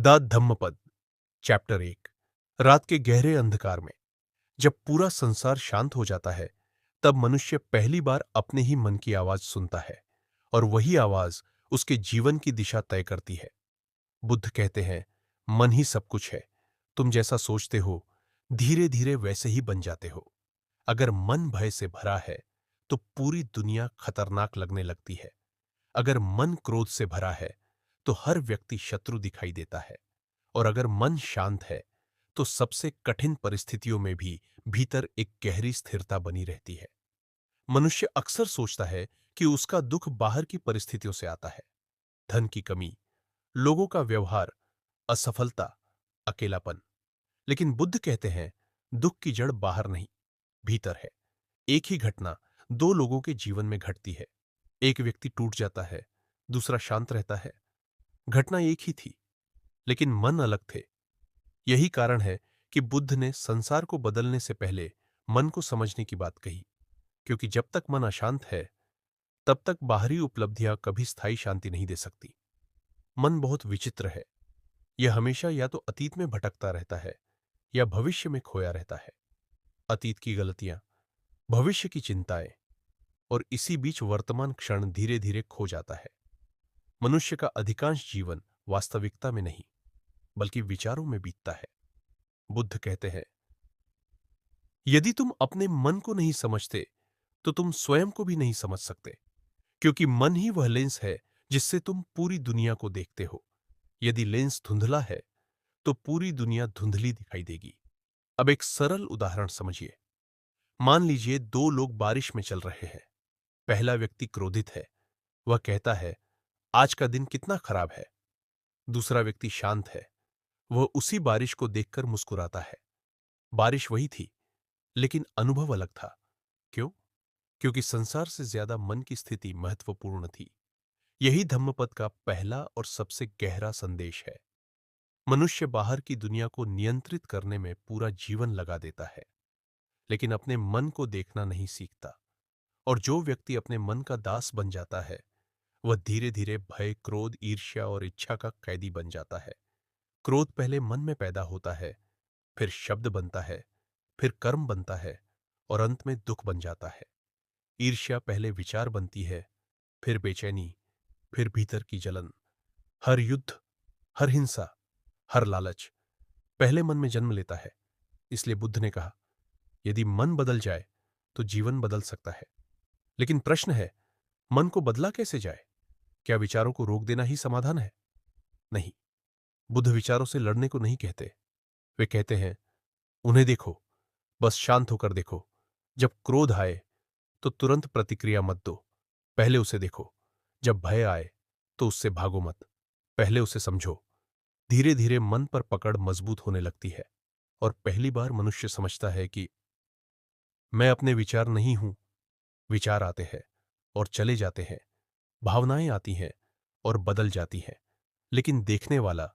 The Dhammapada chapter 1। रात के गहरे अंधकार में जब पूरा संसार शांत हो जाता है, तब मनुष्य पहली बार अपने ही मन की आवाज सुनता है और वही आवाज उसके जीवन की दिशा तय करती है। बुद्ध कहते हैं, मन ही सब कुछ है। तुम जैसा सोचते हो, धीरे धीरे वैसे ही बन जाते हो। अगर मन भय से भरा है, तो पूरी दुनिया खतरनाक लगने लगती है। अगर मन क्रोध से भरा है, तो हर व्यक्ति शत्रु दिखाई देता है। और अगर मन शांत है, तो सबसे कठिन परिस्थितियों में भी भीतर एक गहरी स्थिरता बनी रहती है। मनुष्य अक्सर सोचता है कि उसका दुख बाहर की परिस्थितियों से आता है। धन की कमी, लोगों का व्यवहार, असफलता, अकेलापन। लेकिन बुद्ध कहते हैं, दुख की जड़ बाहर नहीं, भीतर है। एक ही घटना दो लोगों के जीवन में घटती है। एक व्यक्ति टूट जाता है, दूसरा शांत रहता है। घटना एक ही थी, लेकिन मन अलग थे। यही कारण है कि बुद्ध ने संसार को बदलने से पहले मन को समझने की बात कही, क्योंकि जब तक मन अशांत है, तब तक बाहरी उपलब्धियां कभी स्थायी शांति नहीं दे सकती। मन बहुत विचित्र है। यह हमेशा या तो अतीत में भटकता रहता है या भविष्य में खोया रहता है। अतीत की गलतियां, भविष्य की चिंताएं और इसी बीच वर्तमान क्षण धीरे धीरे खो जाता है। मनुष्य का अधिकांश जीवन वास्तविकता में नहीं, बल्कि विचारों में बीतता है। बुद्ध कहते हैं, यदि तुम अपने मन को नहीं समझते, तो तुम स्वयं को भी नहीं समझ सकते, क्योंकि मन ही वह लेंस है जिससे तुम पूरी दुनिया को देखते हो। यदि लेंस धुंधला है, तो पूरी दुनिया धुंधली दिखाई देगी। अब एक सरल उदाहरण समझिए। मान लीजिए दो लोग बारिश में चल रहे हैं। पहला व्यक्ति क्रोधित है। वह कहता है, आज का दिन कितना खराब है। दूसरा व्यक्ति शांत है। वह उसी बारिश को देखकर मुस्कुराता है। बारिश वही थी, लेकिन अनुभव अलग था। क्यों? क्योंकि संसार से ज्यादा मन की स्थिति महत्वपूर्ण थी। यही धम्मपद का पहला और सबसे गहरा संदेश है। मनुष्य बाहर की दुनिया को नियंत्रित करने में पूरा जीवन लगा देता है, लेकिन अपने मन को देखना नहीं सीखता। और जो व्यक्ति अपने मन का दास बन जाता है, वह धीरे धीरे भय, क्रोध, ईर्ष्या और इच्छा का कैदी बन जाता है। क्रोध पहले मन में पैदा होता है, फिर शब्द बनता है, फिर कर्म बनता है और अंत में दुख बन जाता है। ईर्ष्या पहले विचार बनती है, फिर बेचैनी, फिर भीतर की जलन। हर युद्ध, हर हिंसा, हर लालच पहले मन में जन्म लेता है। इसलिए बुद्ध ने कहा, यदि मन बदल जाए तो जीवन बदल सकता है। लेकिन प्रश्न है, मन को बदला कैसे जाए? क्या विचारों को रोक देना ही समाधान है? नहीं। बुद्ध विचारों से लड़ने को नहीं कहते। वे कहते हैं, उन्हें देखो, बस शांत होकर देखो। जब क्रोध आए तो तुरंत प्रतिक्रिया मत दो, पहले उसे देखो। जब भय आए तो उससे भागो मत, पहले उसे समझो। धीरे धीरे मन पर पकड़ मजबूत होने लगती है और पहली बार मनुष्य समझता है कि मैं अपने विचार नहीं हूं। विचार आते हैं और चले जाते हैं, भावनाएं आती हैं और बदल जाती हैं, लेकिन देखने वाला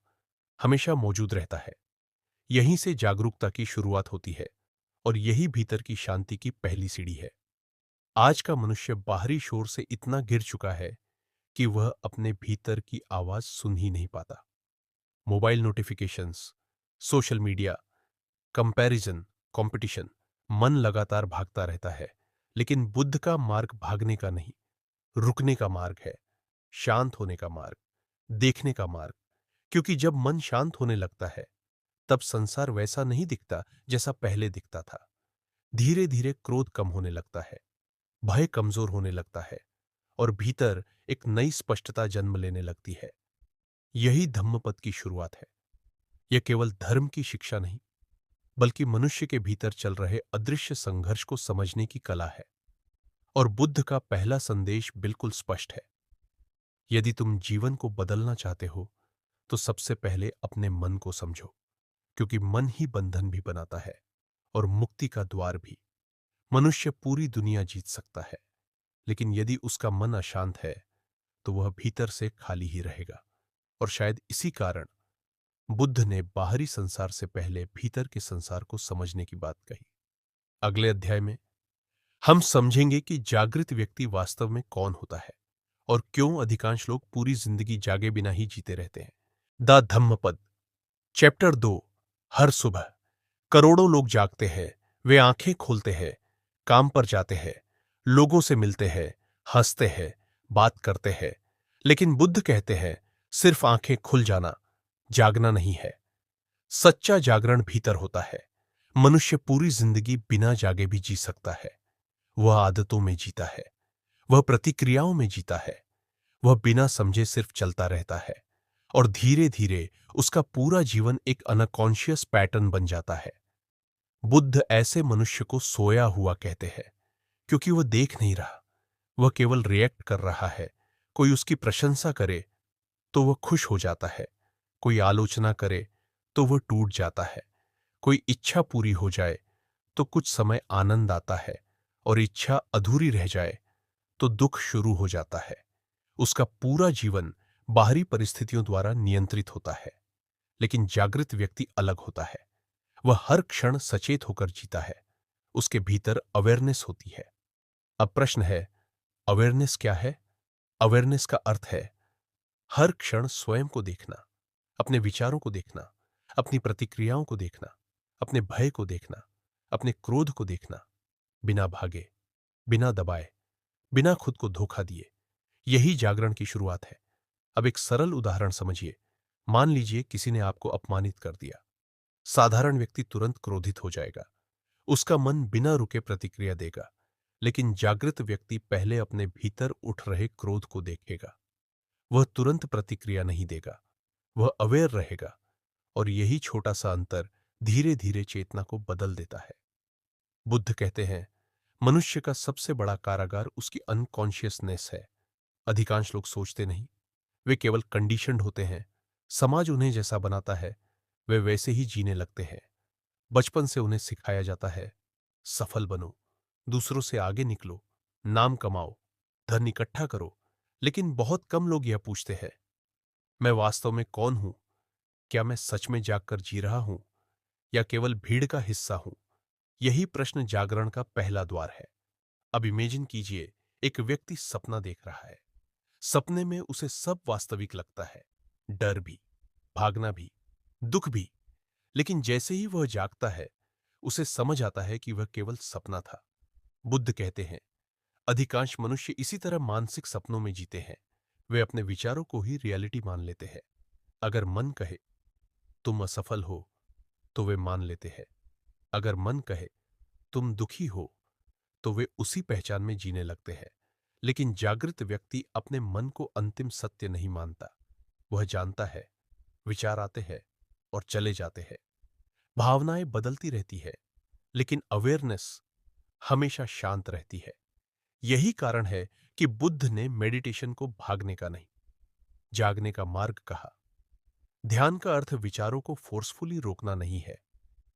हमेशा मौजूद रहता है। यहीं से जागरूकता की शुरुआत होती है और यही भीतर की शांति की पहली सीढ़ी है। आज का मनुष्य बाहरी शोर से इतना गिर चुका है कि वह अपने भीतर की आवाज सुन ही नहीं पाता। Mobile notifications, social media, comparison, competition, मन लगातार भागता रहता है। लेकिन बुद्ध का मार्ग भागने का नहीं, रुकने का मार्ग है। शांत होने का मार्ग, देखने का मार्ग। क्योंकि जब मन शांत होने लगता है, तब संसार वैसा नहीं दिखता जैसा पहले दिखता था। धीरे धीरे क्रोध कम होने लगता है, भय कमजोर होने लगता है और भीतर एक नई स्पष्टता जन्म लेने लगती है। यही धम्मपद की शुरुआत है। यह केवल धर्म की शिक्षा नहीं, बल्कि मनुष्य के भीतर चल रहे अदृश्य संघर्ष को समझने की कला है। और बुद्ध का पहला संदेश बिल्कुल स्पष्ट है। यदि तुम जीवन को बदलना चाहते हो, तो सबसे पहले अपने मन को समझो, क्योंकि मन ही बंधन भी बनाता है और मुक्ति का द्वार भी। मनुष्य पूरी दुनिया जीत सकता है, लेकिन यदि उसका मन अशांत है, तो वह भीतर से खाली ही रहेगा। और शायद इसी कारण बुद्ध ने बाहरी संसार से पहले भीतर के संसार को समझने की बात कही। अगले अध्याय में हम समझेंगे कि जागृत व्यक्ति वास्तव में कौन होता है और क्यों अधिकांश लोग पूरी जिंदगी जागे बिना ही जीते रहते हैं। The Dhammapada chapter 2। हर सुबह करोड़ों लोग जागते हैं। वे आंखें खोलते हैं, काम पर जाते हैं, लोगों से मिलते हैं, हंसते हैं, बात करते हैं। लेकिन बुद्ध कहते हैं, सिर्फ आंखें खुल जाना जागना नहीं है। सच्चा जागरण भीतर होता है। मनुष्य पूरी जिंदगी बिना जागे भी जी सकता है। वह आदतों में जीता है, वह प्रतिक्रियाओं में जीता है, वह बिना समझे सिर्फ चलता रहता है। और धीरे धीरे उसका पूरा जीवन एक अनकॉन्शियस पैटर्न बन जाता है। बुद्ध ऐसे मनुष्य को सोया हुआ कहते हैं, क्योंकि वह देख नहीं रहा, वह केवल रिएक्ट कर रहा है। कोई उसकी प्रशंसा करे तो वह खुश हो जाता है, कोई आलोचना करे तो वह टूट जाता है, कोई इच्छा पूरी हो जाए तो कुछ समय आनंद आता है, और इच्छा अधूरी रह जाए तो दुख शुरू हो जाता है। उसका पूरा जीवन बाहरी परिस्थितियों द्वारा नियंत्रित होता है। लेकिन जागृत व्यक्ति अलग होता है। वह हर क्षण सचेत होकर जीता है। उसके भीतर अवेयरनेस होती है। अब प्रश्न है, अवेयरनेस क्या है? अवेयरनेस का अर्थ है हर क्षण स्वयं को देखना, अपने विचारों को देखना, अपनी प्रतिक्रियाओं को देखना, अपने भय को देखना, अपने क्रोध को देखना, बिना भागे, बिना दबाए, बिना खुद को धोखा दिए। यही जागरण की शुरुआत है। अब एक सरल उदाहरण समझिए। मान लीजिए किसी ने आपको अपमानित कर दिया। साधारण व्यक्ति तुरंत क्रोधित हो जाएगा, उसका मन बिना रुके प्रतिक्रिया देगा। लेकिन जागृत व्यक्ति पहले अपने भीतर उठ रहे क्रोध को देखेगा। वह तुरंत प्रतिक्रिया नहीं देगा, वह अवेयर रहेगा। और यही छोटा सा अंतर धीरे धीरे चेतना को बदल देता है। बुद्ध कहते हैं, मनुष्य का सबसे बड़ा कारागार उसकी अनकॉन्शियसनेस है। अधिकांश लोग सोचते नहीं, वे केवल कंडीशन्ड होते हैं। समाज उन्हें जैसा बनाता है, वे वैसे ही जीने लगते हैं। बचपन से उन्हें सिखाया जाता है, सफल बनो, दूसरों से आगे निकलो, नाम कमाओ, धन इकट्ठा करो। लेकिन बहुत कम लोग यह पूछते हैं, मैं वास्तव में कौन हूं? क्या मैं सच में जागकर जी रहा हूं, या केवल भीड़ का हिस्सा हूं? यही प्रश्न जागरण का पहला द्वार है। अब इमेजिन कीजिए, एक व्यक्ति सपना देख रहा है। सपने में उसे सब वास्तविक लगता है, डर भी, भागना भी, दुख भी। लेकिन जैसे ही वह जागता है, उसे समझ आता है कि वह केवल सपना था। बुद्ध कहते हैं, अधिकांश मनुष्य इसी तरह मानसिक सपनों में जीते हैं। वे अपने विचारों को ही रियलिटी मान लेते हैं। अगर मन कहे तुम असफल हो, तो वे मान लेते हैं। अगर मन कहे तुम दुखी हो, तो वे उसी पहचान में जीने लगते हैं। लेकिन जागृत व्यक्ति अपने मन को अंतिम सत्य नहीं मानता। वह जानता है, विचार आते हैं और चले जाते हैं, भावनाएं बदलती रहती है, लेकिन अवेयरनेस हमेशा शांत रहती है। यही कारण है कि बुद्ध ने मेडिटेशन को भागने का नहीं, जागने का मार्ग कहा। ध्यान का अर्थ विचारों को फोर्सफुली रोकना नहीं है,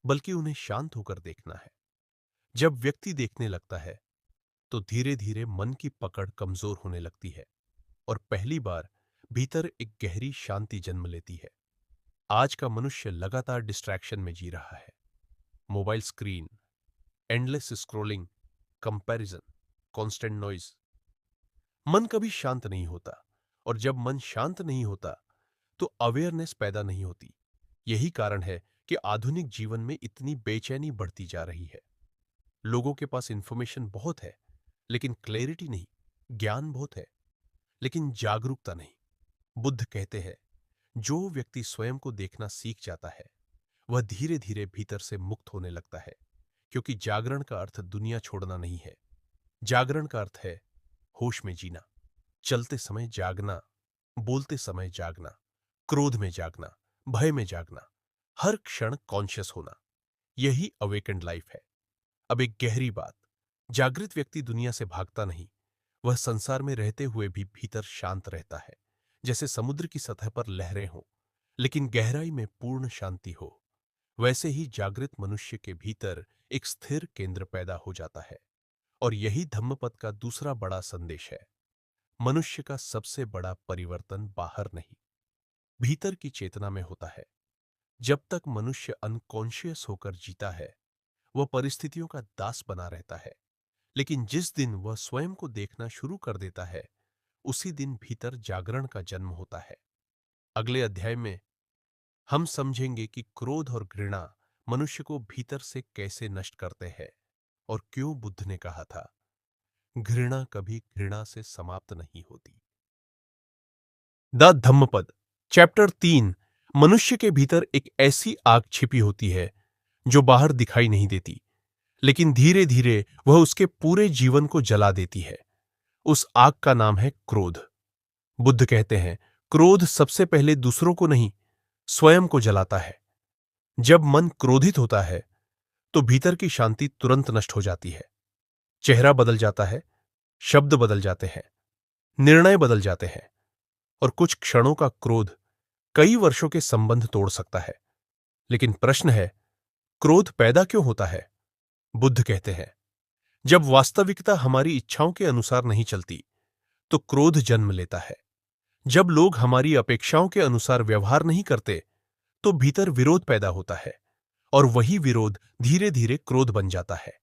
बल्कि उन्हें शांत होकर देखना है। जब व्यक्ति देखने लगता है, तो धीरे धीरे मन की पकड़ कमजोर होने लगती है, और पहली बार भीतर एक गहरी शांति जन्म लेती है। आज का मनुष्य लगातार डिस्ट्रैक्शन में जी रहा है। Mobile screen, endless scrolling, comparison, constant noise. मन कभी शांत नहीं होता, और जब मन शांत नहीं होता, तो अवेयरनेस पैदा नहीं होती। यही कारण है कि आधुनिक जीवन में इतनी बेचैनी बढ़ती जा रही है। लोगों के पास इंफॉर्मेशन बहुत है, लेकिन क्लैरिटी नहीं। ज्ञान बहुत है, लेकिन जागरूकता नहीं। बुद्ध कहते हैं, जो व्यक्ति स्वयं को देखना सीख जाता है, वह धीरे धीरे भीतर से मुक्त होने लगता है। क्योंकि जागरण का अर्थ दुनिया छोड़ना नहीं है। जागरण का अर्थ है होश में जीना, चलते समय जागना, बोलते समय जागना, क्रोध में जागना, भय में जागना, हर क्षण कॉन्शियस होना। यही अवेकेंड लाइफ है। अब एक गहरी बात, जागृत व्यक्ति दुनिया से भागता नहीं। वह संसार में रहते हुए भी भीतर शांत रहता है, जैसे समुद्र की सतह पर लहरें हों, लेकिन गहराई में पूर्ण शांति हो। वैसे ही जागृत मनुष्य के भीतर एक स्थिर केंद्र पैदा हो जाता है। और यही धम्मपद का दूसरा बड़ा संदेश है। मनुष्य का सबसे बड़ा परिवर्तन बाहर नहीं, भीतर की चेतना में होता है। जब तक मनुष्य अनकॉन्शियस होकर जीता है, वह परिस्थितियों का दास बना रहता है। लेकिन जिस दिन वह स्वयं को देखना शुरू कर देता है, उसी दिन भीतर जागरण का जन्म होता है। अगले अध्याय में हम समझेंगे कि क्रोध और घृणा मनुष्य को भीतर से कैसे नष्ट करते हैं और क्यों बुद्ध ने कहा था, घृणा कभी घृणा से समाप्त नहीं होती। The Dhammapada chapter 3। मनुष्य के भीतर एक ऐसी आग छिपी होती है जो बाहर दिखाई नहीं देती, लेकिन धीरे धीरे वह उसके पूरे जीवन को जला देती है। उस आग का नाम है क्रोध। बुद्ध कहते हैं, क्रोध सबसे पहले दूसरों को नहीं, स्वयं को जलाता है। जब मन क्रोधित होता है तो भीतर की शांति तुरंत नष्ट हो जाती है। चेहरा बदल जाता है, शब्द बदल जाते हैं, निर्णय बदल जाते हैं, और कुछ क्षणों का क्रोध कई वर्षों के संबंध तोड़ सकता है। लेकिन प्रश्न है, क्रोध पैदा क्यों होता है? बुद्ध कहते हैं, जब वास्तविकता हमारी इच्छाओं के अनुसार नहीं चलती तो क्रोध जन्म लेता है। जब लोग हमारी अपेक्षाओं के अनुसार व्यवहार नहीं करते तो भीतर विरोध पैदा होता है, और वही विरोध धीरे धीरे क्रोध बन जाता है।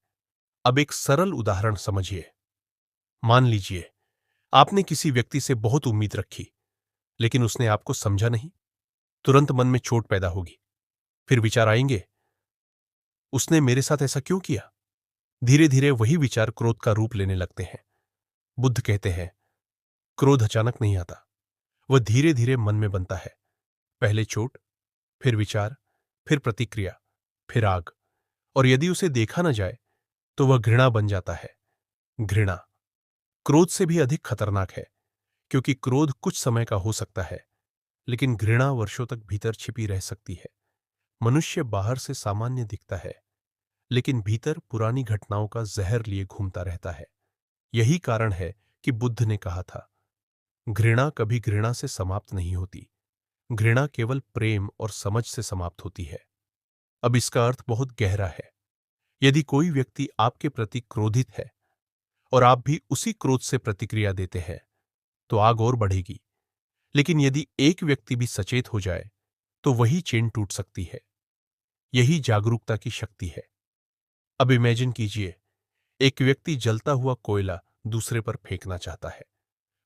अब एक सरल उदाहरण समझिए। मान लीजिए आपने किसी व्यक्ति से बहुत उम्मीद रखी, लेकिन उसने आपको समझा नहीं। तुरंत मन में चोट पैदा होगी। फिर विचार आएंगे, उसने मेरे साथ ऐसा क्यों किया? धीरे धीरे वही विचार क्रोध का रूप लेने लगते हैं। बुद्ध कहते हैं, क्रोध अचानक नहीं आता, वह धीरे धीरे मन में बनता है। पहले चोट, फिर विचार, फिर प्रतिक्रिया, फिर आग, और यदि उसे देखा न जाए तो वह घृणा बन जाता है। घृणा क्रोध से भी अधिक खतरनाक है, क्योंकि क्रोध कुछ समय का हो सकता है, लेकिन घृणा वर्षों तक भीतर छिपी रह सकती है। मनुष्य बाहर से सामान्य दिखता है, लेकिन भीतर पुरानी घटनाओं का जहर लिए घूमता रहता है। यही कारण है कि बुद्ध ने कहा था, घृणा कभी घृणा से समाप्त नहीं होती, घृणा केवल प्रेम और समझ से समाप्त होती है। अब इसका अर्थ बहुत गहरा है। यदि कोई व्यक्ति आपके प्रति क्रोधित है और आप भी उसी क्रोध से प्रतिक्रिया देते हैं तो आग और बढ़ेगी। लेकिन यदि एक व्यक्ति भी सचेत हो जाए तो वही चेन टूट सकती है। यही जागरूकता की शक्ति है। अब इमेजिन कीजिए, एक व्यक्ति जलता हुआ कोयला दूसरे पर फेंकना चाहता है।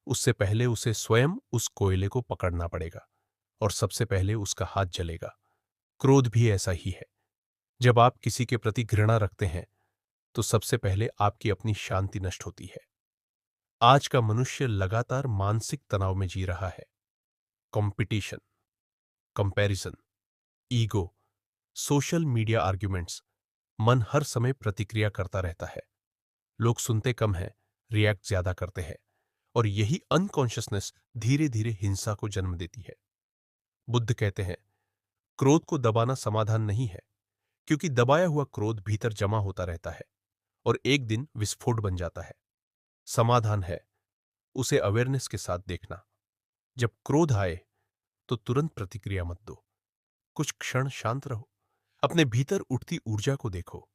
उससे पहले उसे स्वयं उस कोयले को पकड़ना पड़ेगा, और सबसे पहले उसका हाथ जलेगा। क्रोध भी ऐसा ही है। जब आप किसी के प्रति घृणा रखते हैं तो सबसे पहले आपकी अपनी शांति नष्ट होती है। आज का मनुष्य लगातार मानसिक तनाव में जी रहा है। Competition, comparison, ego, social media arguments, मन हर समय प्रतिक्रिया करता रहता है। लोग सुनते कम हैं, रिएक्ट ज्यादा करते हैं, और यही अनकॉन्शियसनेस धीरे धीरे हिंसा को जन्म देती है। बुद्ध कहते हैं, क्रोध को दबाना समाधान नहीं है, क्योंकि दबाया हुआ क्रोध भीतर जमा होता रहता है और एक दिन विस्फोट बन जाता है। समाधान है उसे अवेयरनेस के साथ देखना। जब क्रोध आए तो तुरंत प्रतिक्रिया मत दो। कुछ क्षण शांत रहो, अपने भीतर उठती ऊर्जा को देखो।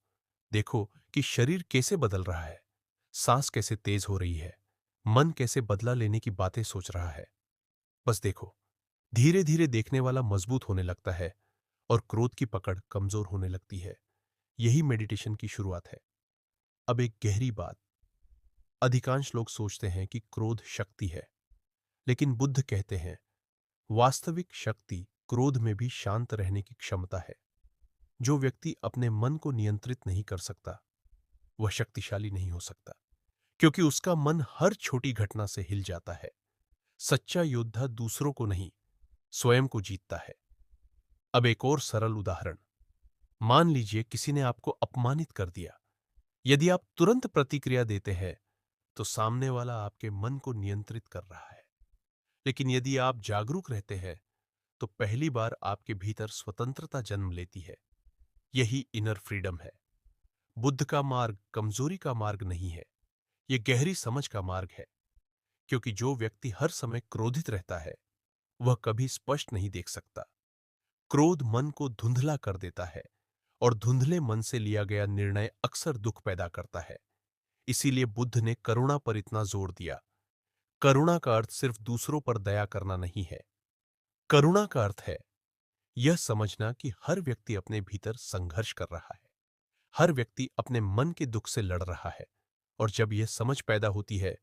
देखो कि शरीर कैसे बदल रहा है, सांस कैसे तेज हो रही है, मन कैसे बदला लेने की बातें सोच रहा है। बस देखो, धीरे धीरे देखने वाला मजबूत होने लगता है और क्रोध की पकड़ कमजोर होने लगती है। यही मेडिटेशन की शुरुआत है। अब एक गहरी बात, अधिकांश लोग सोचते हैं कि क्रोध शक्ति है, लेकिन बुद्ध कहते हैं, वास्तविक शक्ति क्रोध में भी शांत रहने की क्षमता है। जो व्यक्ति अपने मन को नियंत्रित नहीं कर सकता वह शक्तिशाली नहीं हो सकता, क्योंकि उसका मन हर छोटी घटना से हिल जाता है। सच्चा योद्धा दूसरों को नहीं, स्वयं को जीतता है। अब एक और सरल उदाहरण, मान लीजिए किसी ने आपको अपमानित कर दिया। यदि आप तुरंत प्रतिक्रिया देते हैं तो सामने वाला आपके मन को नियंत्रित कर रहा है, लेकिन यदि आप जागरूक रहते हैं तो पहली बार आपके भीतर स्वतंत्रता जन्म लेती है। यही इनर फ्रीडम है। बुद्ध का मार्ग कमजोरी का मार्ग नहीं है, यह गहरी समझ का मार्ग है, क्योंकि जो व्यक्ति हर समय क्रोधित रहता है वह कभी स्पष्ट नहीं देख सकता। क्रोध मन को धुंधला कर देता है, और धुंधले मन से लिया गया निर्णय अक्सर दुख पैदा करता है। इसीलिए बुद्ध ने करुणा पर इतना जोर दिया। करुणा का अर्थ सिर्फ दूसरों पर दया करना नहीं है। करुणा का अर्थ है यह समझना कि हर व्यक्ति अपने भीतर संघर्ष कर रहा है, हर व्यक्ति अपने मन के दुख से लड़ रहा है, और जब यह समझ पैदा होती है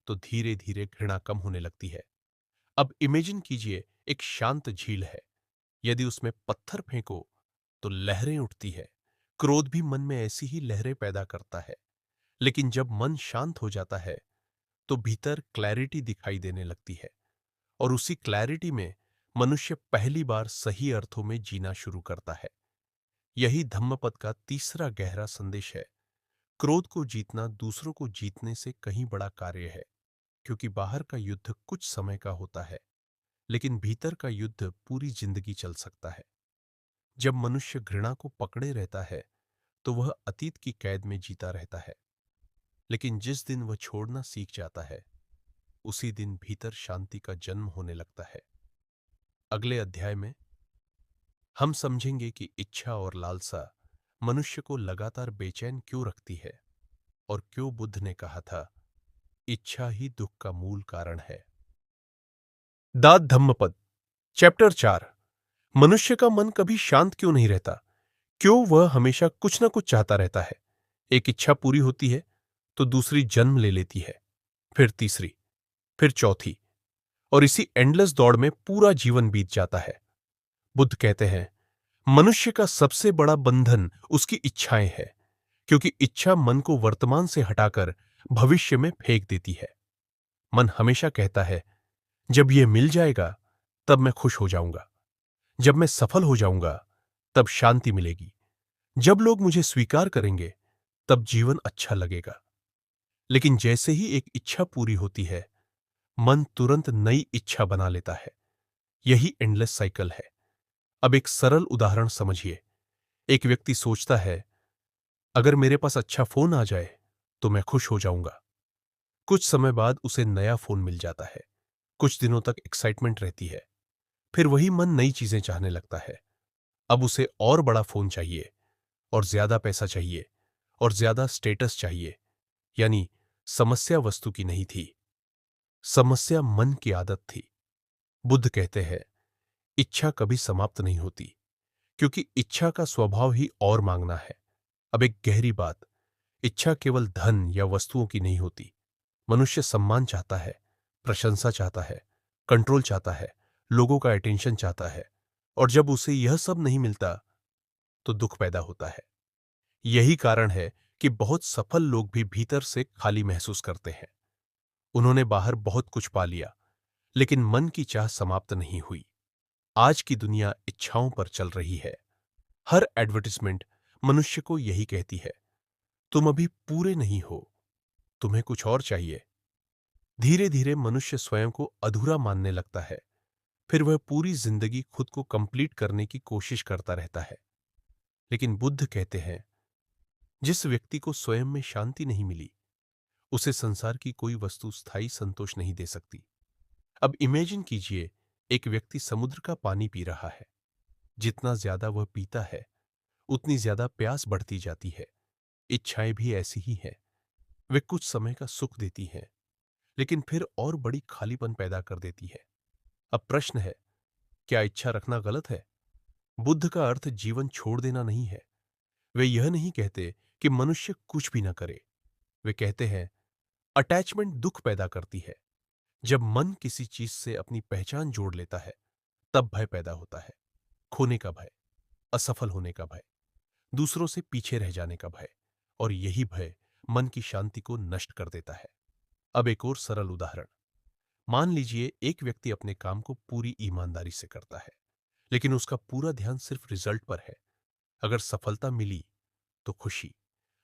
तो धीरे धीरे घृणा कम होने लगती है। अब इमेजिन कीजिए, एक शांत झील है। यदि उसमें पत्थर फेंको तो लहरें उठती है। क्रोध भी मन में ऐसी ही लहरें पैदा करता है। लेकिन जब मन शांत हो जाता है तो भीतर क्लैरिटी दिखाई देने लगती है, और उसी क्लैरिटी में मनुष्य पहली बार सही अर्थों में जीना शुरू करता है। यही धम्मपद का तीसरा गहरा संदेश है। क्रोध को जीतना दूसरों को जीतने से कहीं बड़ा कार्य है, क्योंकि बाहर का युद्ध कुछ समय का होता है, लेकिन भीतर का युद्ध पूरी जिंदगी चल सकता है। जब मनुष्य घृणा को पकड़े रहता है तो वह अतीत की कैद में जीता रहता है, लेकिन जिस दिन वह छोड़ना सीख जाता है उसी दिन भीतर शांति का जन्म होने लगता है। अगले अध्याय में हम समझेंगे कि इच्छा और लालसा मनुष्य को लगातार बेचैन क्यों रखती है, और क्यों बुद्ध ने कहा था, इच्छा ही दुख का मूल कारण है। दाद धम्मपद चैप्टर 4। मनुष्य का मन कभी शांत क्यों नहीं रहता? क्यों वह हमेशा कुछ ना कुछ चाहता रहता है? एक इच्छा पूरी होती है तो दूसरी जन्म ले लेती है, फिर तीसरी, फिर चौथी, और इसी एंडलेस दौड़ में पूरा जीवन बीत जाता है। बुद्ध कहते हैं, मनुष्य का सबसे बड़ा बंधन उसकी इच्छाएं हैं, क्योंकि इच्छा मन को वर्तमान से हटाकर भविष्य में फेंक देती है। मन हमेशा कहता है, जब यह मिल जाएगा तब मैं खुश हो जाऊंगा, जब मैं सफल हो जाऊंगा तब शांति मिलेगी, जब लोग मुझे स्वीकार करेंगे तब जीवन अच्छा लगेगा। लेकिन जैसे ही एक इच्छा पूरी होती है मन तुरंत नई इच्छा बना लेता है। यही एंडलेस साइकिल है। अब एक सरल उदाहरण समझिए। एक व्यक्ति सोचता है, अगर मेरे पास अच्छा फोन आ जाए तो मैं खुश हो जाऊंगा। कुछ समय बाद उसे नया फोन मिल जाता है। कुछ दिनों तक एक्साइटमेंट रहती है, फिर वही मन नई चीजें चाहने लगता है। अब उसे और बड़ा फोन चाहिए, और ज्यादा पैसा चाहिए, और ज्यादा स्टेटस चाहिए। यानी समस्या वस्तु की नहीं थी, समस्या मन की आदत थी। बुद्ध कहते हैं, इच्छा कभी समाप्त नहीं होती, क्योंकि इच्छा का स्वभाव ही और मांगना है। अब एक गहरी बात, इच्छा केवल धन या वस्तुओं की नहीं होती। मनुष्य सम्मान चाहता है, प्रशंसा चाहता है, कंट्रोल चाहता है, लोगों का अटेंशन चाहता है, और जब उसे यह सब नहीं मिलता तो दुख पैदा होता है। यही कारण है कि बहुत सफल लोग भी भीतर से खाली महसूस करते हैं। उन्होंने बाहर बहुत कुछ पा लिया, लेकिन मन की चाह समाप्त नहीं हुई। आज की दुनिया इच्छाओं पर चल रही है। हर एडवर्टाइजमेंट मनुष्य को यही कहती है, तुम अभी पूरे नहीं हो, तुम्हें कुछ और चाहिए। धीरे धीरे मनुष्य स्वयं को अधूरा मानने लगता है। फिर वह पूरी जिंदगी खुद को कंप्लीट करने की कोशिश करता रहता है। लेकिन बुद्ध कहते हैं, जिस व्यक्ति को स्वयं में शांति नहीं मिली उसे संसार की कोई वस्तु स्थायी संतोष नहीं दे सकती। अब इमेजिन कीजिए, एक व्यक्ति समुद्र का पानी पी रहा है। जितना ज्यादा वह पीता है उतनी ज्यादा प्यास बढ़ती जाती है। इच्छाएं भी ऐसी ही हैं। वे कुछ समय का सुख देती हैं, लेकिन फिर और बड़ी खालीपन पैदा कर देती है। अब प्रश्न है, क्या इच्छा रखना गलत है? बुद्ध का अर्थ जीवन छोड़ देना नहीं है। वे यह नहीं कहते कि मनुष्य कुछ भी ना करे। वे कहते हैं, अटैचमेंट दुख पैदा करती है। जब मन किसी चीज से अपनी पहचान जोड़ लेता है तब भय पैदा होता है। खोने का भय, असफल होने का भय, दूसरों से पीछे रह जाने का भय, और यही भय मन की शांति को नष्ट कर देता है। अब एक और सरल उदाहरण। मान लीजिए एक व्यक्ति अपने काम को पूरी ईमानदारी से करता है, लेकिन उसका पूरा ध्यान सिर्फ रिजल्ट पर है। अगर सफलता मिली तो खुशी,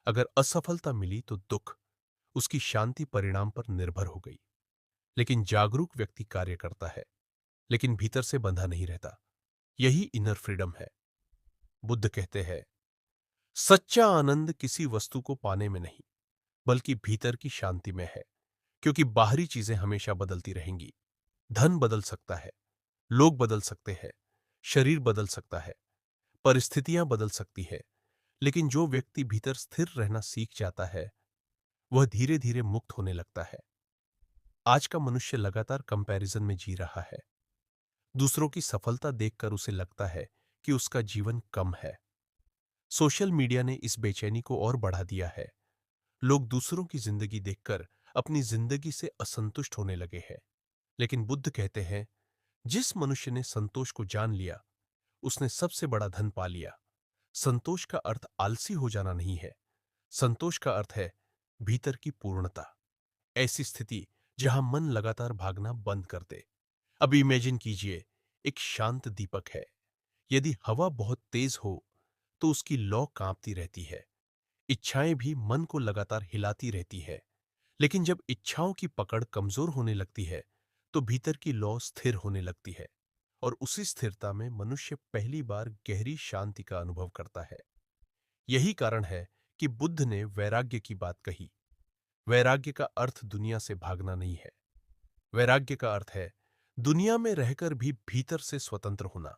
अगर असफलता मिली तो दुख। उसकी शांति परिणाम पर निर्भर हो गई। लेकिन जागरूक व्यक्ति कार्य करता है, लेकिन भीतर से बंधा नहीं रहता। यही इनर फ्रीडम है। बुद्ध कहते हैं, सच्चा आनंद किसी वस्तु को पाने में नहीं, बल्कि भीतर की शांति में है। क्योंकि बाहरी चीजें हमेशा बदलती रहेंगी। धन बदल सकता है, लोग बदल सकते हैं, शरीर बदल सकता है, परिस्थितियां बदल सकती है, लेकिन जो व्यक्ति भीतर स्थिर रहना सीख जाता है वह धीरे धीरे मुक्त होने लगता है। आज का मनुष्य लगातार कंपैरिजन में जी रहा है। दूसरों की सफलता देखकर उसे लगता है कि उसका जीवन कम है। सोशल मीडिया ने इस बेचैनी को और बढ़ा दिया है। लोग दूसरों की जिंदगी देखकर अपनी जिंदगी से असंतुष्ट होने लगे हैं। लेकिन बुद्ध कहते हैं, जिस मनुष्य ने संतोष को जान लिया उसने सबसे बड़ा धन पा लिया। संतोष का अर्थ आलसी हो जाना नहीं है। संतोष का अर्थ है भीतर की पूर्णता, ऐसी स्थिति जहां मन लगातार भागना बंद कर दे। अब इमेजिन कीजिए, एक शांत दीपक है। यदि हवा बहुत तेज हो तो उसकी लौ कांपती रहती है। इच्छाएं भी मन को लगातार हिलाती रहती है। लेकिन जब इच्छाओं की पकड़ कमजोर होने लगती है तो भीतर की लौ स्थिर होने लगती है, और उसी स्थिरता में मनुष्य पहली बार गहरी शांति का अनुभव करता है। यही कारण है कि बुद्ध ने वैराग्य की बात कही। वैराग्य का अर्थ दुनिया से भागना नहीं है। वैराग्य का अर्थ है दुनिया में रहकर भी भीतर से स्वतंत्र होना,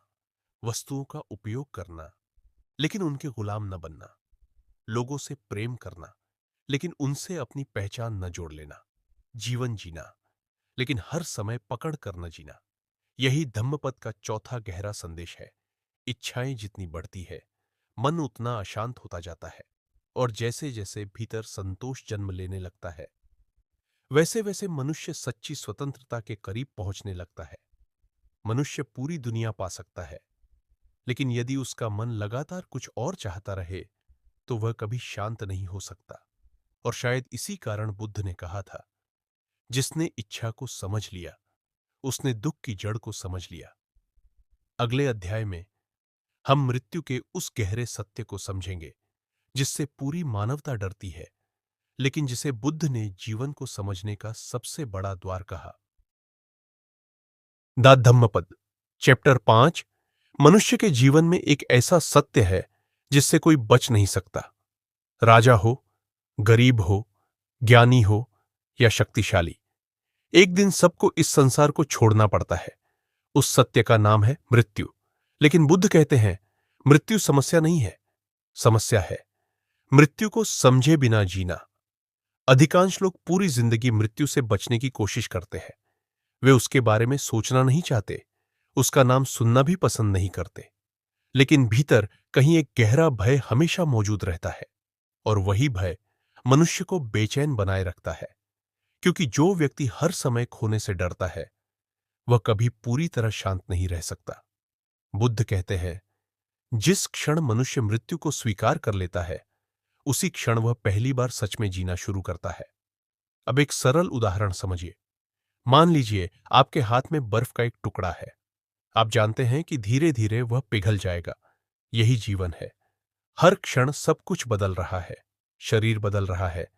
वस्तुओं का उपयोग करना लेकिन उनके गुलाम न बनना, लोगों से प्रेम करना लेकिन उनसे अपनी पहचान न जोड़ लेना, जीवन जीना लेकिन हर समय पकड़ कर न जीना। यही धम्मपद का चौथा गहरा संदेश है। इच्छाएं जितनी बढ़ती है, मन उतना अशांत होता जाता है, और जैसे जैसे भीतर संतोष जन्म लेने लगता है, वैसे वैसे मनुष्य सच्ची स्वतंत्रता के करीब पहुंचने लगता है। मनुष्य पूरी दुनिया पा सकता है, लेकिन यदि उसका मन लगातार कुछ और चाहता रहे तो वह कभी शांत नहीं हो सकता। और शायद इसी कारण बुद्ध ने कहा था, जिसने इच्छा को समझ लिया उसने दुख की जड़ को समझ लिया। अगले अध्याय में हम मृत्यु के उस गहरे सत्य को समझेंगे जिससे पूरी मानवता डरती है, लेकिन जिसे बुद्ध ने जीवन को समझने का सबसे बड़ा द्वार कहा। The Dhammapada, chapter 5। मनुष्य के जीवन में एक ऐसा सत्य है जिससे कोई बच नहीं सकता। राजा हो, गरीब हो, ज्ञानी हो या शक्तिशाली, एक दिन सबको इस संसार को छोड़ना पड़ता है। उस सत्य का नाम है मृत्यु। लेकिन बुद्ध कहते हैं, मृत्यु समस्या नहीं है, समस्या है मृत्यु को समझे बिना जीना। अधिकांश लोग पूरी जिंदगी मृत्यु से बचने की कोशिश करते हैं। वे उसके बारे में सोचना नहीं चाहते, उसका नाम सुनना भी पसंद नहीं करते, लेकिन भीतर कहीं एक गहरा भय हमेशा मौजूद रहता है, और वही भय मनुष्य को बेचैन बनाए रखता है। क्योंकि जो व्यक्ति हर समय खोने से डरता है वह कभी पूरी तरह शांत नहीं रह सकता। बुद्ध कहते हैं, जिस क्षण मनुष्य मृत्यु को स्वीकार कर लेता है उसी क्षण वह पहली बार सच में जीना शुरू करता है। अब एक सरल उदाहरण समझिए। मान लीजिए आपके हाथ में बर्फ का एक टुकड़ा है। आप जानते हैं कि धीरे धीरे वह पिघल जाएगा। यही जीवन है। हर क्षण सब कुछ बदल रहा है। शरीर बदल रहा है,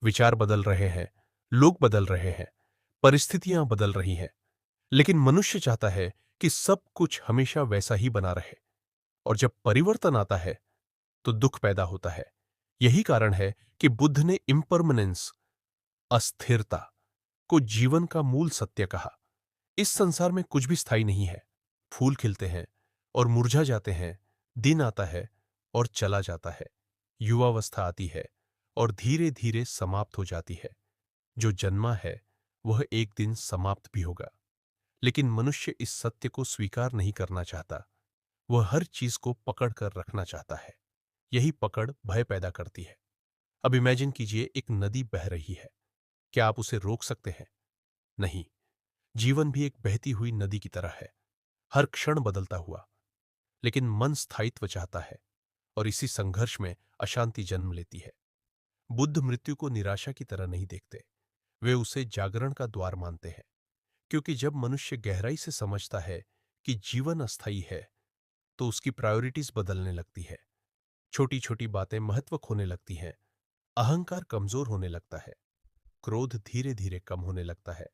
विचार बदल रहे हैं, लोग बदल रहे हैं, परिस्थितियां बदल रही हैं। लेकिन मनुष्य चाहता है कि सब कुछ हमेशा वैसा ही बना रहे, और जब परिवर्तन आता है तो दुख पैदा होता है। यही कारण है कि बुद्ध ने इम्परमानेंस, अस्थिरता को जीवन का मूल सत्य कहा। इस संसार में कुछ भी स्थायी नहीं है। फूल खिलते हैं और मुरझा जाते हैं, दिन आता है और चला जाता है, युवावस्था आती है और धीरे धीरे समाप्त हो जाती है। जो जन्मा है वह एक दिन समाप्त भी होगा। लेकिन मनुष्य इस सत्य को स्वीकार नहीं करना चाहता। वह हर चीज को पकड़ कर रखना चाहता है। यही पकड़ भय पैदा करती है। अब इमेजिन कीजिए, एक नदी बह रही है। क्या आप उसे रोक सकते हैं? नहीं। जीवन भी एक बहती हुई नदी की तरह है, हर क्षण बदलता हुआ। लेकिन मन स्थायित्व चाहता है, और इसी संघर्ष में अशांति जन्म लेती है। बुद्ध मृत्यु को निराशा की तरह नहीं देखते, वे उसे जागरण का द्वार मानते हैं। क्योंकि जब मनुष्य गहराई से समझता है कि जीवन अस्थायी है तो उसकी प्रायोरिटीज बदलने लगती है। छोटी छोटी बातें महत्व खोने लगती हैं, अहंकार कमजोर होने लगता है, क्रोध धीरे धीरे कम होने लगता है,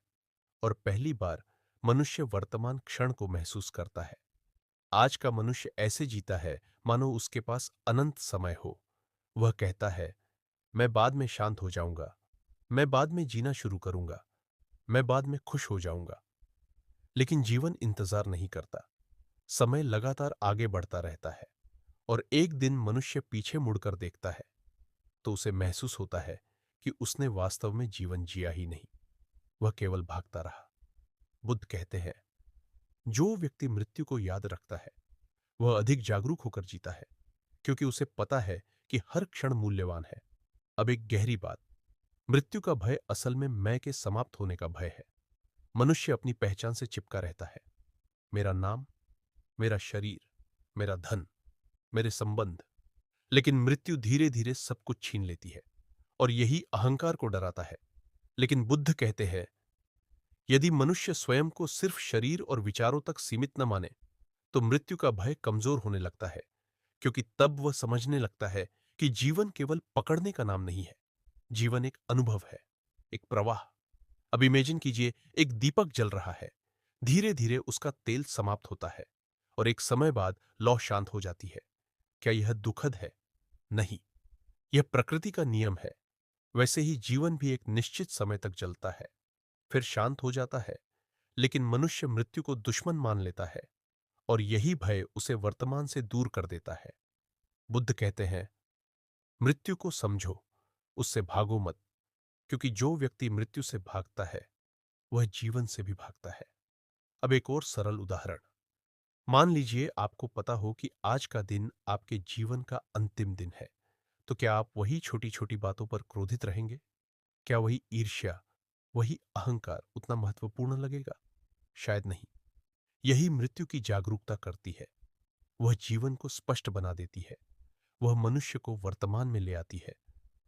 और पहली बार मनुष्य वर्तमान क्षण को महसूस करता है। आज का मनुष्य ऐसे जीता है मानो उसके पास अनंत समय हो। वह कहता है, मैं बाद में शांत हो जाऊंगा, मैं बाद में जीना शुरू करूंगा, मैं बाद में खुश हो जाऊंगा। लेकिन जीवन इंतजार नहीं करता। समय लगातार आगे बढ़ता रहता है, और एक दिन मनुष्य पीछे मुड़कर देखता है तो उसे महसूस होता है कि उसने वास्तव में जीवन जिया ही नहीं, वह केवल भागता रहा। बुद्ध कहते हैं, जो व्यक्ति मृत्यु को याद रखता है वह अधिक जागरूक होकर जीता है, क्योंकि उसे पता है कि हर क्षण मूल्यवान है। अब एक गहरी बात, मृत्यु का भय असल में मैं के समाप्त होने का भय है। मनुष्य अपनी पहचान से चिपका रहता है। मेरा नाम, मेरा शरीर, मेरा धन, मेरे संबंध। लेकिन मृत्यु धीरे धीरे सब कुछ छीन लेती है और यही अहंकार को डराता है। लेकिन बुद्ध कहते हैं, यदि मनुष्य स्वयं को सिर्फ शरीर और विचारों तक सीमित न माने तो मृत्यु का भय कमजोर होने लगता है, क्योंकि तब वह समझने लगता है कि जीवन केवल पकड़ने का नाम नहीं है। जीवन एक अनुभव है, एक प्रवाह। अब इमेजिन कीजिए, एक दीपक जल रहा है। धीरे धीरे उसका तेल समाप्त होता है और एक समय बाद लौ शांत हो जाती है। क्या यह दुखद है? नहीं, यह प्रकृति का नियम है। वैसे ही जीवन भी एक निश्चित समय तक जलता है, फिर शांत हो जाता है। लेकिन मनुष्य मृत्यु को दुश्मन मान लेता है और यही भय उसे वर्तमान से दूर कर देता है। बुद्ध कहते हैं, मृत्यु को समझो, उससे भागो मत, क्योंकि जो व्यक्ति मृत्यु से भागता है वह जीवन से भी भागता है। अब एक और सरल उदाहरण। मान लीजिए आपको पता हो कि आज का दिन आपके जीवन का अंतिम दिन है, तो क्या आप वही छोटी छोटी बातों पर क्रोधित रहेंगे? क्या वही ईर्ष्या, वही अहंकार उतना महत्वपूर्ण लगेगा? शायद नहीं। यही मृत्यु की जागरूकता करती है। वह जीवन को स्पष्ट बना देती है, वह मनुष्य को वर्तमान में ले आती है।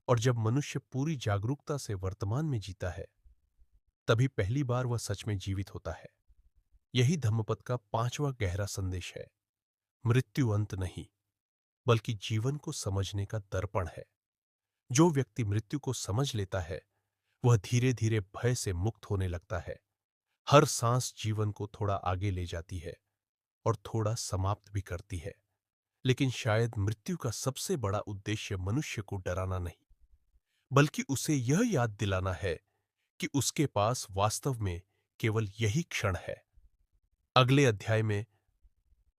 और जब मनुष्य पूरी जागरूकता से वर्तमान में जीता है, तभी पहली बार वह सच में जीवित होता है। यही धम्मपद का 5वां गहरा संदेश है। मृत्यु अंत नहीं, बल्कि जीवन को समझने का दर्पण है। जो व्यक्ति मृत्यु को समझ लेता है वह धीरे धीरे भय से मुक्त होने लगता है। हर सांस जीवन को थोड़ा आगे ले जाती है और थोड़ा समाप्त भी करती है। लेकिन शायद मृत्यु का सबसे बड़ा उद्देश्य मनुष्य को डराना नहीं, बल्कि उसे यह याद दिलाना है कि उसके पास वास्तव में केवल यही क्षण है। अगले अध्याय में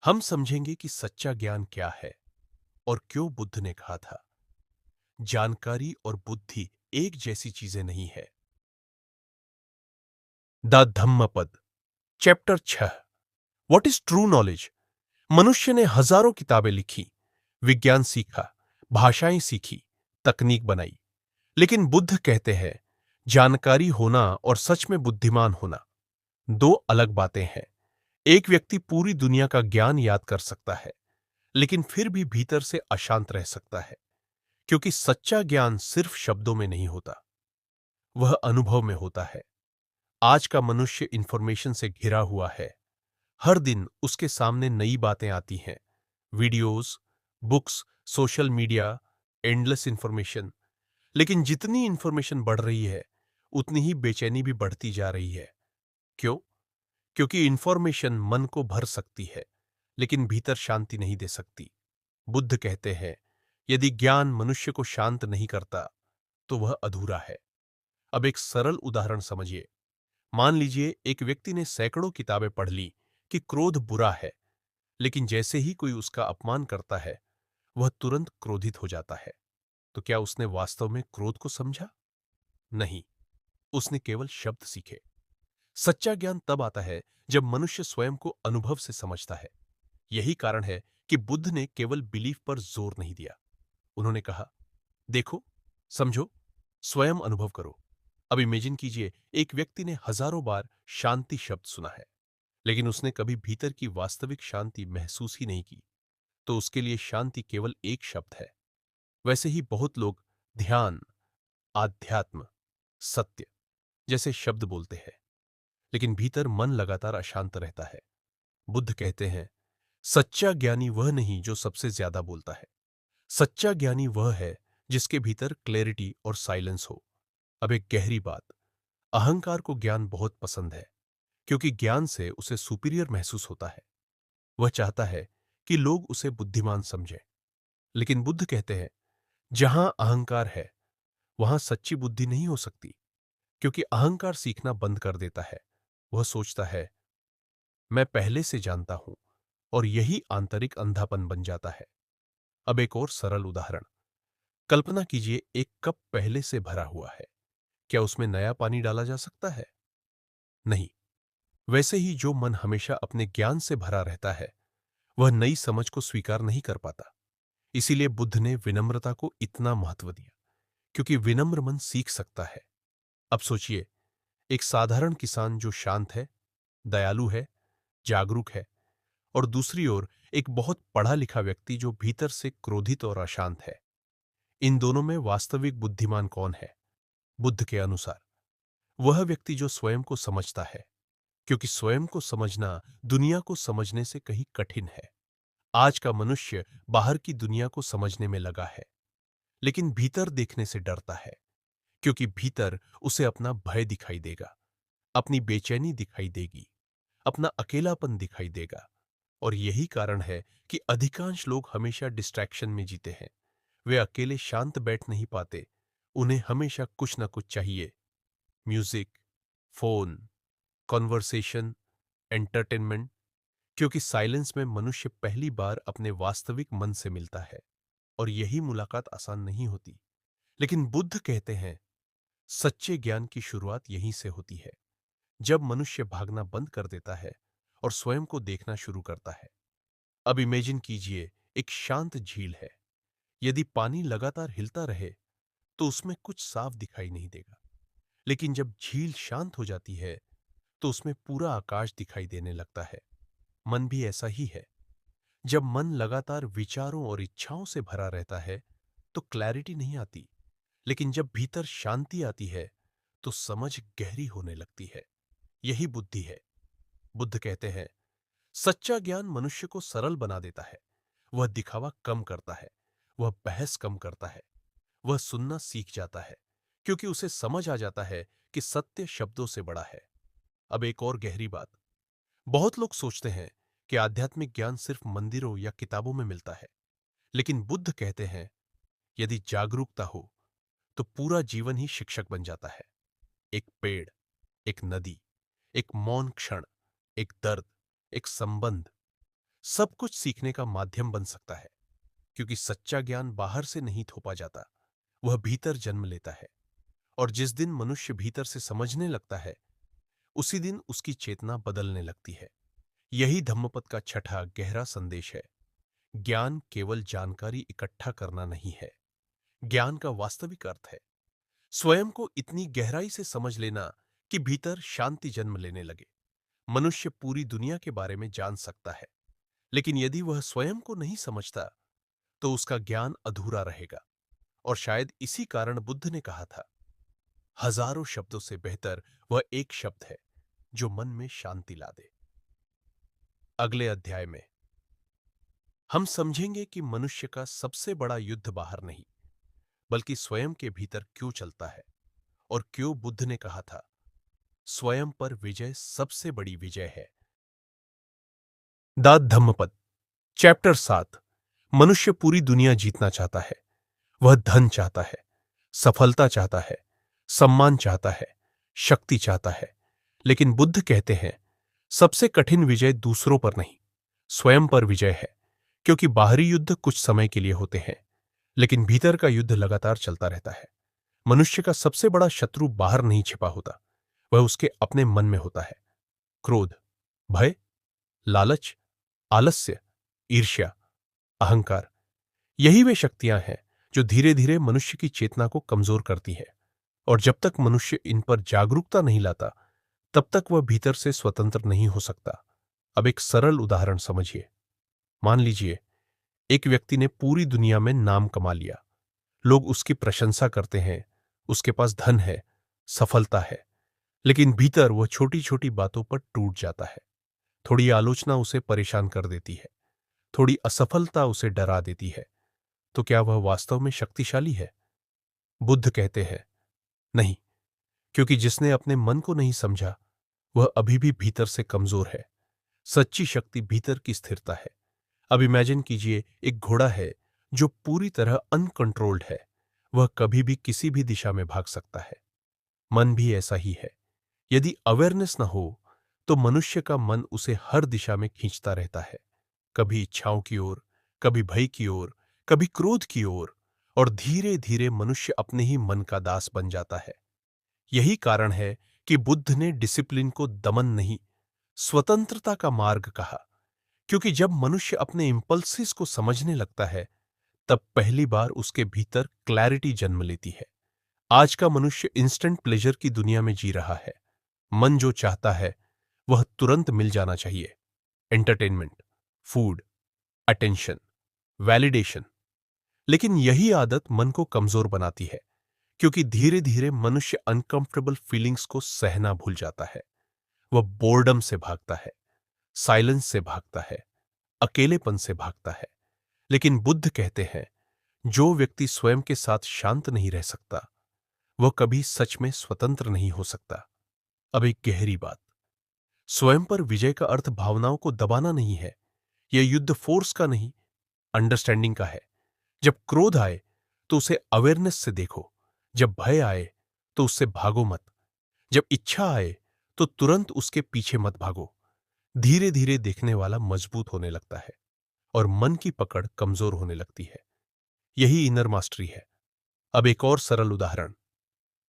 हम समझेंगे कि सच्चा ज्ञान क्या है और क्यों बुद्ध ने कहा था, जानकारी और बुद्धि एक जैसी चीजें नहीं है। The Dhammapada, chapter 6, what is true knowledge. मनुष्य ने हजारों किताबें लिखी, विज्ञान सीखा, भाषाएं सीखी, तकनीक बनाई। लेकिन बुद्ध कहते हैं, जानकारी होना और सच में बुद्धिमान होना दो अलग बातें हैं। एक व्यक्ति पूरी दुनिया का ज्ञान याद कर सकता है, लेकिन फिर भी भीतर से अशांत रह सकता है, क्योंकि सच्चा ज्ञान सिर्फ शब्दों में नहीं होता, वह अनुभव में होता है। आज का मनुष्य इंफॉर्मेशन से घिरा हुआ है। हर दिन उसके सामने नई बातें आती हैं, videos, books, social media, endless information. लेकिन जितनी इंफॉर्मेशन बढ़ रही है, उतनी ही बेचैनी भी बढ़ती जा रही है। क्यों? क्योंकि इंफॉर्मेशन मन को भर सकती है, लेकिन भीतर शांति नहीं दे सकती। बुद्ध कहते हैं, यदि ज्ञान मनुष्य को शांत नहीं करता, तो वह अधूरा है। अब एक सरल उदाहरण समझिए। मान लीजिए एक व्यक्ति ने सैकड़ों किताबें पढ़ ली कि क्रोध बुरा है, लेकिन जैसे ही कोई उसका अपमान करता है, वह तुरंत क्रोधित हो जाता है। तो क्या उसने वास्तव में क्रोध को समझा? नहीं, उसने केवल शब्द सीखे। सच्चा ज्ञान तब आता है जब मनुष्य स्वयं को अनुभव से समझता है। यही कारण है कि बुद्ध ने केवल बिलीफ पर जोर नहीं दिया। उन्होंने कहा, देखो, समझो, स्वयं अनुभव करो। अब इमेजिन कीजिए, एक व्यक्ति ने हजारों बार शांति शब्द सुना है, लेकिन उसने कभी भीतर की वास्तविक शांति महसूस ही नहीं की। तो उसके लिए शांति केवल एक शब्द है। वैसे ही बहुत लोग ध्यान, आध्यात्म, सत्य जैसे शब्द बोलते हैं, लेकिन भीतर मन लगातार अशांत रहता है। बुद्ध कहते हैं, सच्चा ज्ञानी वह नहीं जो सबसे ज्यादा बोलता है। सच्चा ज्ञानी वह है जिसके भीतर क्लैरिटी और साइलेंस हो। अब एक गहरी बात, अहंकार को ज्ञान बहुत पसंद है, क्योंकि ज्ञान से उसे सुपीरियर महसूस होता है। वह चाहता है कि लोग उसे बुद्धिमान समझें। लेकिन बुद्ध कहते हैं, जहां अहंकार है वहां सच्ची बुद्धि नहीं हो सकती, क्योंकि अहंकार सीखना बंद कर देता है। वह सोचता है, मैं पहले से जानता हूं, और यही आंतरिक अंधापन बन जाता है। अब एक और सरल उदाहरण। कल्पना कीजिए, एक कप पहले से भरा हुआ है। क्या उसमें नया पानी डाला जा सकता है? नहीं। वैसे ही जो मन हमेशा अपने ज्ञान से भरा रहता है, वह नई समझ को स्वीकार नहीं कर पाता। इसीलिए बुद्ध ने विनम्रता को इतना महत्व दिया, क्योंकि विनम्र मन सीख सकता है। अब सोचिए, एक साधारण किसान जो शांत है, दयालु है, जागरूक है, और दूसरी ओर एक बहुत पढ़ा लिखा व्यक्ति जो भीतर से क्रोधित और अशांत है। इन दोनों में वास्तविक बुद्धिमान कौन है? बुद्ध के अनुसार वह व्यक्ति जो स्वयं को समझता है, क्योंकि स्वयं को समझना दुनिया को समझने से कहीं कठिन है। आज का मनुष्य बाहर की दुनिया को समझने में लगा है, लेकिन भीतर देखने से डरता है, क्योंकि भीतर उसे अपना भय दिखाई देगा, अपनी बेचैनी दिखाई देगी, अपना अकेलापन दिखाई देगा। और यही कारण है कि अधिकांश लोग हमेशा डिस्ट्रैक्शन में जीते हैं। वे अकेले शांत बैठ नहीं पाते, उन्हें हमेशा कुछ न कुछ चाहिए। म्यूजिक, फोन, कॉन्वर्सेशन, एंटरटेनमेंट, क्योंकि साइलेंस में मनुष्य पहली बार अपने वास्तविक मन से मिलता है। और यही मुलाकात आसान नहीं होती। लेकिन बुद्ध कहते हैं, सच्चे ज्ञान की शुरुआत यहीं से होती है, जब मनुष्य भागना बंद कर देता है और स्वयं को देखना शुरू करता है। अब इमेजिन कीजिए, एक शांत झील है। यदि पानी लगातार हिलता रहे तो उसमें कुछ साफ दिखाई नहीं देगा। लेकिन जब झील शांत हो जाती है तो उसमें पूरा आकाश दिखाई देने लगता है। मन भी ऐसा ही है। जब मन लगातार विचारों और इच्छाओं से भरा रहता है तो क्लैरिटी नहीं आती, लेकिन जब भीतर शांति आती है तो समझ गहरी होने लगती है। यही बुद्धि है। बुद्ध कहते हैं, सच्चा ज्ञान मनुष्य को सरल बना देता है। वह दिखावा कम करता है, वह बहस कम करता है, वह सुनना सीख जाता है, क्योंकि उसे समझ आ जाता है कि सत्य शब्दों से बड़ा है। अब एक और गहरी बात, बहुत लोग सोचते हैं कि आध्यात्मिक ज्ञान सिर्फ मंदिरों या किताबों में मिलता है, लेकिन बुद्ध कहते हैं, यदि जागरूकता हो तो पूरा जीवन ही शिक्षक बन जाता है। एक पेड़, एक नदी, एक मौन क्षण, एक दर्द, एक संबंध, सब कुछ सीखने का माध्यम बन सकता है, क्योंकि सच्चा ज्ञान बाहर से नहीं थोपा जाता, वह भीतर जन्म लेता है। और जिस दिन मनुष्य भीतर से समझने लगता है, उसी दिन उसकी चेतना बदलने लगती है। यही धम्मपद का छठा गहरा संदेश है। ज्ञान केवल जानकारी इकट्ठा करना नहीं है, ज्ञान का वास्तविक अर्थ है स्वयं को इतनी गहराई से समझ लेना कि भीतर शांति जन्म लेने लगे। मनुष्य पूरी दुनिया के बारे में जान सकता है, लेकिन यदि वह स्वयं को नहीं समझता तो उसका ज्ञान अधूरा रहेगा। और शायद इसी कारण बुद्ध ने कहा था, हजारों शब्दों से बेहतर वह एक शब्द है जो मन में शांति ला दे। अगले अध्याय में हम समझेंगे कि मनुष्य का सबसे बड़ा युद्ध बाहर नहीं, बल्कि स्वयं के भीतर क्यों चलता है, और क्यों बुद्ध ने कहा था, स्वयं पर विजय सबसे बड़ी विजय है। दाद धम्मपद, चैप्टर 7। मनुष्य पूरी दुनिया जीतना चाहता है। वह धन चाहता है, सफलता चाहता है, सम्मान चाहता है, शक्ति चाहता है। लेकिन बुद्ध कहते हैं, सबसे कठिन विजय दूसरों पर नहीं, स्वयं पर विजय है। क्योंकि बाहरी युद्ध कुछ समय के लिए होते हैं, लेकिन भीतर का युद्ध लगातार चलता रहता है। मनुष्य का सबसे बड़ा शत्रु बाहर नहीं छिपा होता, वह उसके अपने मन में होता है। क्रोध, भय, लालच, आलस्य, ईर्ष्या, अहंकार, यही वे शक्तियां हैं जो धीरे धीरे मनुष्य की चेतना को कमजोर करती है। और जब तक मनुष्य इन पर जागरूकता नहीं लाता, तब तक वह भीतर से स्वतंत्र नहीं हो सकता। अब एक सरल उदाहरण समझिए। मान लीजिए, एक व्यक्ति ने पूरी दुनिया में नाम कमा लिया। लोग उसकी प्रशंसा करते हैं, उसके पास धन है, सफलता है, लेकिन भीतर वह छोटी छोटी बातों पर टूट जाता है। थोड़ी आलोचना उसे परेशान कर देती है, थोड़ी असफलता उसे डरा देती है। तो क्या वह वास्तव में शक्तिशाली है? बुद्ध कहते हैं, नहीं, क्योंकि जिसने अपने मन को नहीं समझा वह अभी भी भीतर से कमजोर है। सच्ची शक्ति भीतर की स्थिरता है। अब इमेजिन कीजिए, एक घोड़ा है जो पूरी तरह अनकंट्रोल्ड है। वह कभी भी किसी भी दिशा में भाग सकता है। मन भी ऐसा ही है। यदि अवेयरनेस न हो तो मनुष्य का मन उसे हर दिशा में खींचता रहता है, कभी इच्छाओं की ओर, कभी भय की ओर, कभी क्रोध की ओर। और धीरे धीरे मनुष्य अपने ही मन का दास बन जाता है। यही कारण है कि बुद्ध ने डिसिप्लिन को दमन नहीं, स्वतंत्रता का मार्ग कहा। क्योंकि जब मनुष्य अपने इंपल्सिस को समझने लगता है, तब पहली बार उसके भीतर क्लैरिटी जन्म लेती है। आज का मनुष्य इंस्टेंट प्लेजर की दुनिया में जी रहा है। मन जो चाहता है वह तुरंत मिल जाना चाहिए। Entertainment, food, attention, validation. लेकिन यही आदत मन को कमजोर बनाती है, क्योंकि धीरे धीरे मनुष्य अनकंफर्टेबल फीलिंग्स को सहना भूल जाता है। वह बोर्डम से भागता है, साइलेंस से भागता है, अकेलेपन से भागता है। लेकिन बुद्ध कहते हैं, जो व्यक्ति स्वयं के साथ शांत नहीं रह सकता, वह कभी सच में स्वतंत्र नहीं हो सकता। अब एक गहरी बात, स्वयं पर विजय का अर्थ भावनाओं को दबाना नहीं है। यह युद्ध फोर्स का नहीं, अंडरस्टैंडिंग का है। जब क्रोध आए तो उसे अवेयरनेस से देखो, जब भय आए तो उससे भागो मत, जब इच्छा आए तो तुरंत उसके पीछे मत भागो। धीरे धीरे देखने वाला मजबूत होने लगता है और मन की पकड़ कमजोर होने लगती है। यही इनर मास्टरी है। अब एक और सरल उदाहरण,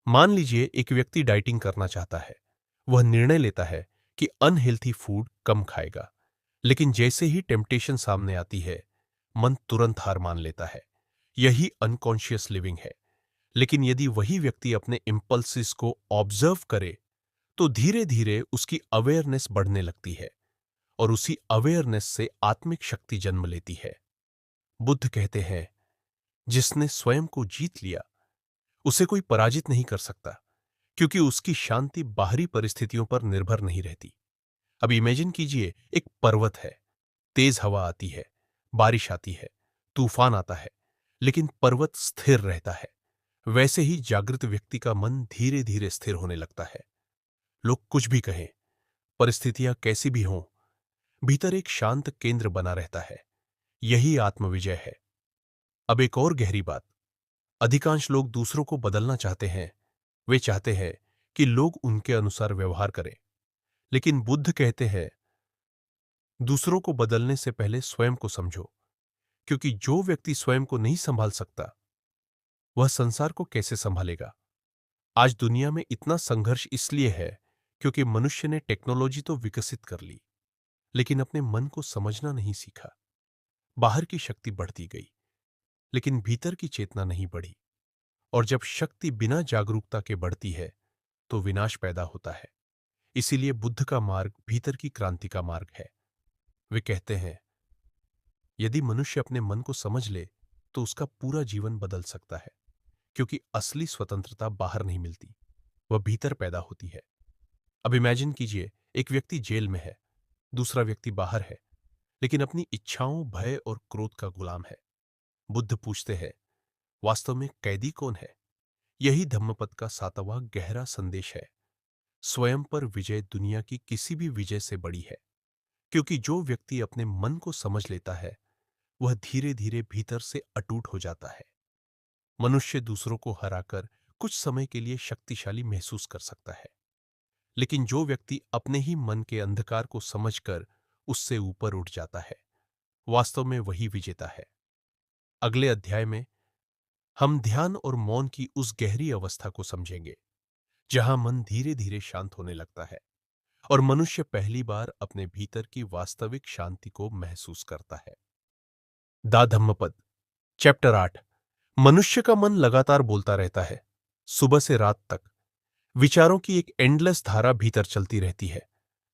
मान लीजिए एक व्यक्ति डाइटिंग करना चाहता है। वह निर्णय लेता है कि अनहेल्थी फूड कम खाएगा, लेकिन जैसे ही टेम्पटेशन सामने आती है, मन तुरंत हार मान लेता है। यही अनकॉन्शियस लिविंग है। लेकिन यदि वही व्यक्ति अपने इंपल्सिस को ऑब्जर्व करे, तो धीरे धीरे उसकी अवेयरनेस बढ़ने लगती है और उसी अवेयरनेस से आत्मिक शक्ति जन्म लेती है। बुद्ध कहते हैं, जिसने स्वयं को जीत लिया, उसे कोई पराजित नहीं कर सकता, क्योंकि उसकी शांति बाहरी परिस्थितियों पर निर्भर नहीं रहती। अब इमेजिन कीजिए, एक पर्वत है, तेज हवा आती है, बारिश आती है, तूफान आता है, लेकिन पर्वत स्थिर रहता है। वैसे ही जागृत व्यक्ति का मन धीरे धीरे स्थिर होने लगता है। लोग कुछ भी कहें, परिस्थितियां कैसी भी हों, भीतर एक शांत केंद्र बना रहता है। यही आत्मविजय है। अब एक और गहरी बात, अधिकांश लोग दूसरों को बदलना चाहते हैं। वे चाहते हैं कि लोग उनके अनुसार व्यवहार करें। लेकिन बुद्ध कहते हैं, दूसरों को बदलने से पहले स्वयं को समझो, क्योंकि जो व्यक्ति स्वयं को नहीं संभाल सकता, वह संसार को कैसे संभालेगा। आज दुनिया में इतना संघर्ष इसलिए है क्योंकि मनुष्य ने टेक्नोलॉजी तो विकसित कर ली, लेकिन अपने मन को समझना नहीं सीखा। बाहर की शक्ति बढ़ती गई, लेकिन भीतर की चेतना नहीं बढ़ी। और जब शक्ति बिना जागरूकता के बढ़ती है, तो विनाश पैदा होता है। इसीलिए बुद्ध का मार्ग भीतर की क्रांति का मार्ग है। वे कहते हैं, यदि मनुष्य अपने मन को समझ ले, तो उसका पूरा जीवन बदल सकता है, क्योंकि असली स्वतंत्रता बाहर नहीं मिलती, वह भीतर पैदा होती है। अब इमेजिन कीजिए, एक व्यक्ति जेल में है, दूसरा व्यक्ति बाहर है, लेकिन अपनी इच्छाओं, भय और क्रोध का गुलाम है। बुद्ध पूछते हैं, वास्तव में कैदी कौन है? यही धम्मपद का 7वां गहरा संदेश है। स्वयं पर विजय दुनिया की किसी भी विजय से बड़ी है, क्योंकि जो व्यक्ति अपने मन को समझ लेता है, वह धीरे धीरे भीतर से अटूट हो जाता है। मनुष्य दूसरों को हराकर कुछ समय के लिए शक्तिशाली महसूस कर सकता है, लेकिन जो व्यक्ति अपने ही मन के अंधकार को समझकर उससे ऊपर उठ जाता है, वास्तव में वही विजेता है। अगले अध्याय में हम ध्यान और मौन की उस गहरी अवस्था को समझेंगे, जहां मन धीरे धीरे शांत होने लगता है और मनुष्य पहली बार अपने भीतर की वास्तविक शांति को महसूस करता है। दा धम्मपद, चैप्टर 8। मनुष्य का मन लगातार बोलता रहता है, सुबह से रात तक। विचारों की एक एंडलेस धारा भीतर चलती रहती है,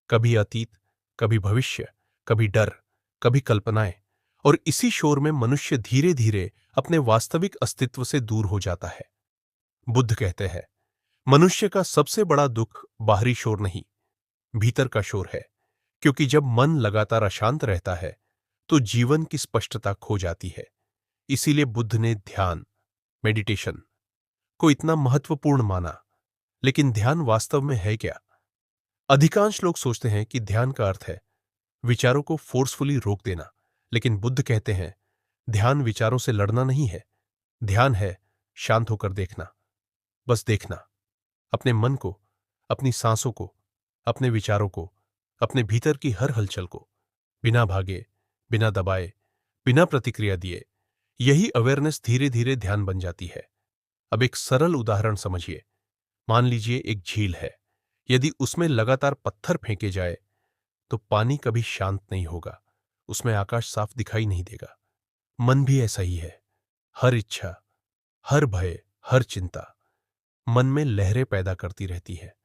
कभी अतीत, कभी भविष्य, कभी डर, कभी कल्पनाएं। और इसी शोर में मनुष्य धीरे धीरे अपने वास्तविक अस्तित्व से दूर हो जाता है। बुद्ध कहते हैं, मनुष्य का सबसे बड़ा दुख बाहरी शोर नहीं, भीतर का शोर है, क्योंकि जब मन लगातार अशांत रहता है, तो जीवन की स्पष्टता खो जाती है। इसीलिए बुद्ध ने ध्यान, मेडिटेशन को इतना महत्वपूर्ण माना। लेकिन ध्यान वास्तव में है क्या? अधिकांश लोग सोचते हैं कि ध्यान का अर्थ है विचारों को फोर्सफुली रोक देना, लेकिन बुद्ध कहते हैं, ध्यान विचारों से लड़ना नहीं है। ध्यान है शांत होकर देखना, बस देखना, अपने मन को, अपनी सांसों को, अपने विचारों को, अपने भीतर की हर हलचल को, बिना भागे, बिना दबाए, बिना प्रतिक्रिया दिए। यही अवेयरनेस धीरे धीरे ध्यान बन जाती है। अब एक सरल उदाहरण समझिए। मान लीजिए एक झील है। यदि उसमें लगातार पत्थर फेंके जाए, तो पानी कभी शांत नहीं होगा, उसमें आकाश साफ दिखाई नहीं देगा। मन भी ऐसा ही है। हर इच्छा, हर भय, हर चिंता मन में लहरें पैदा करती रहती है,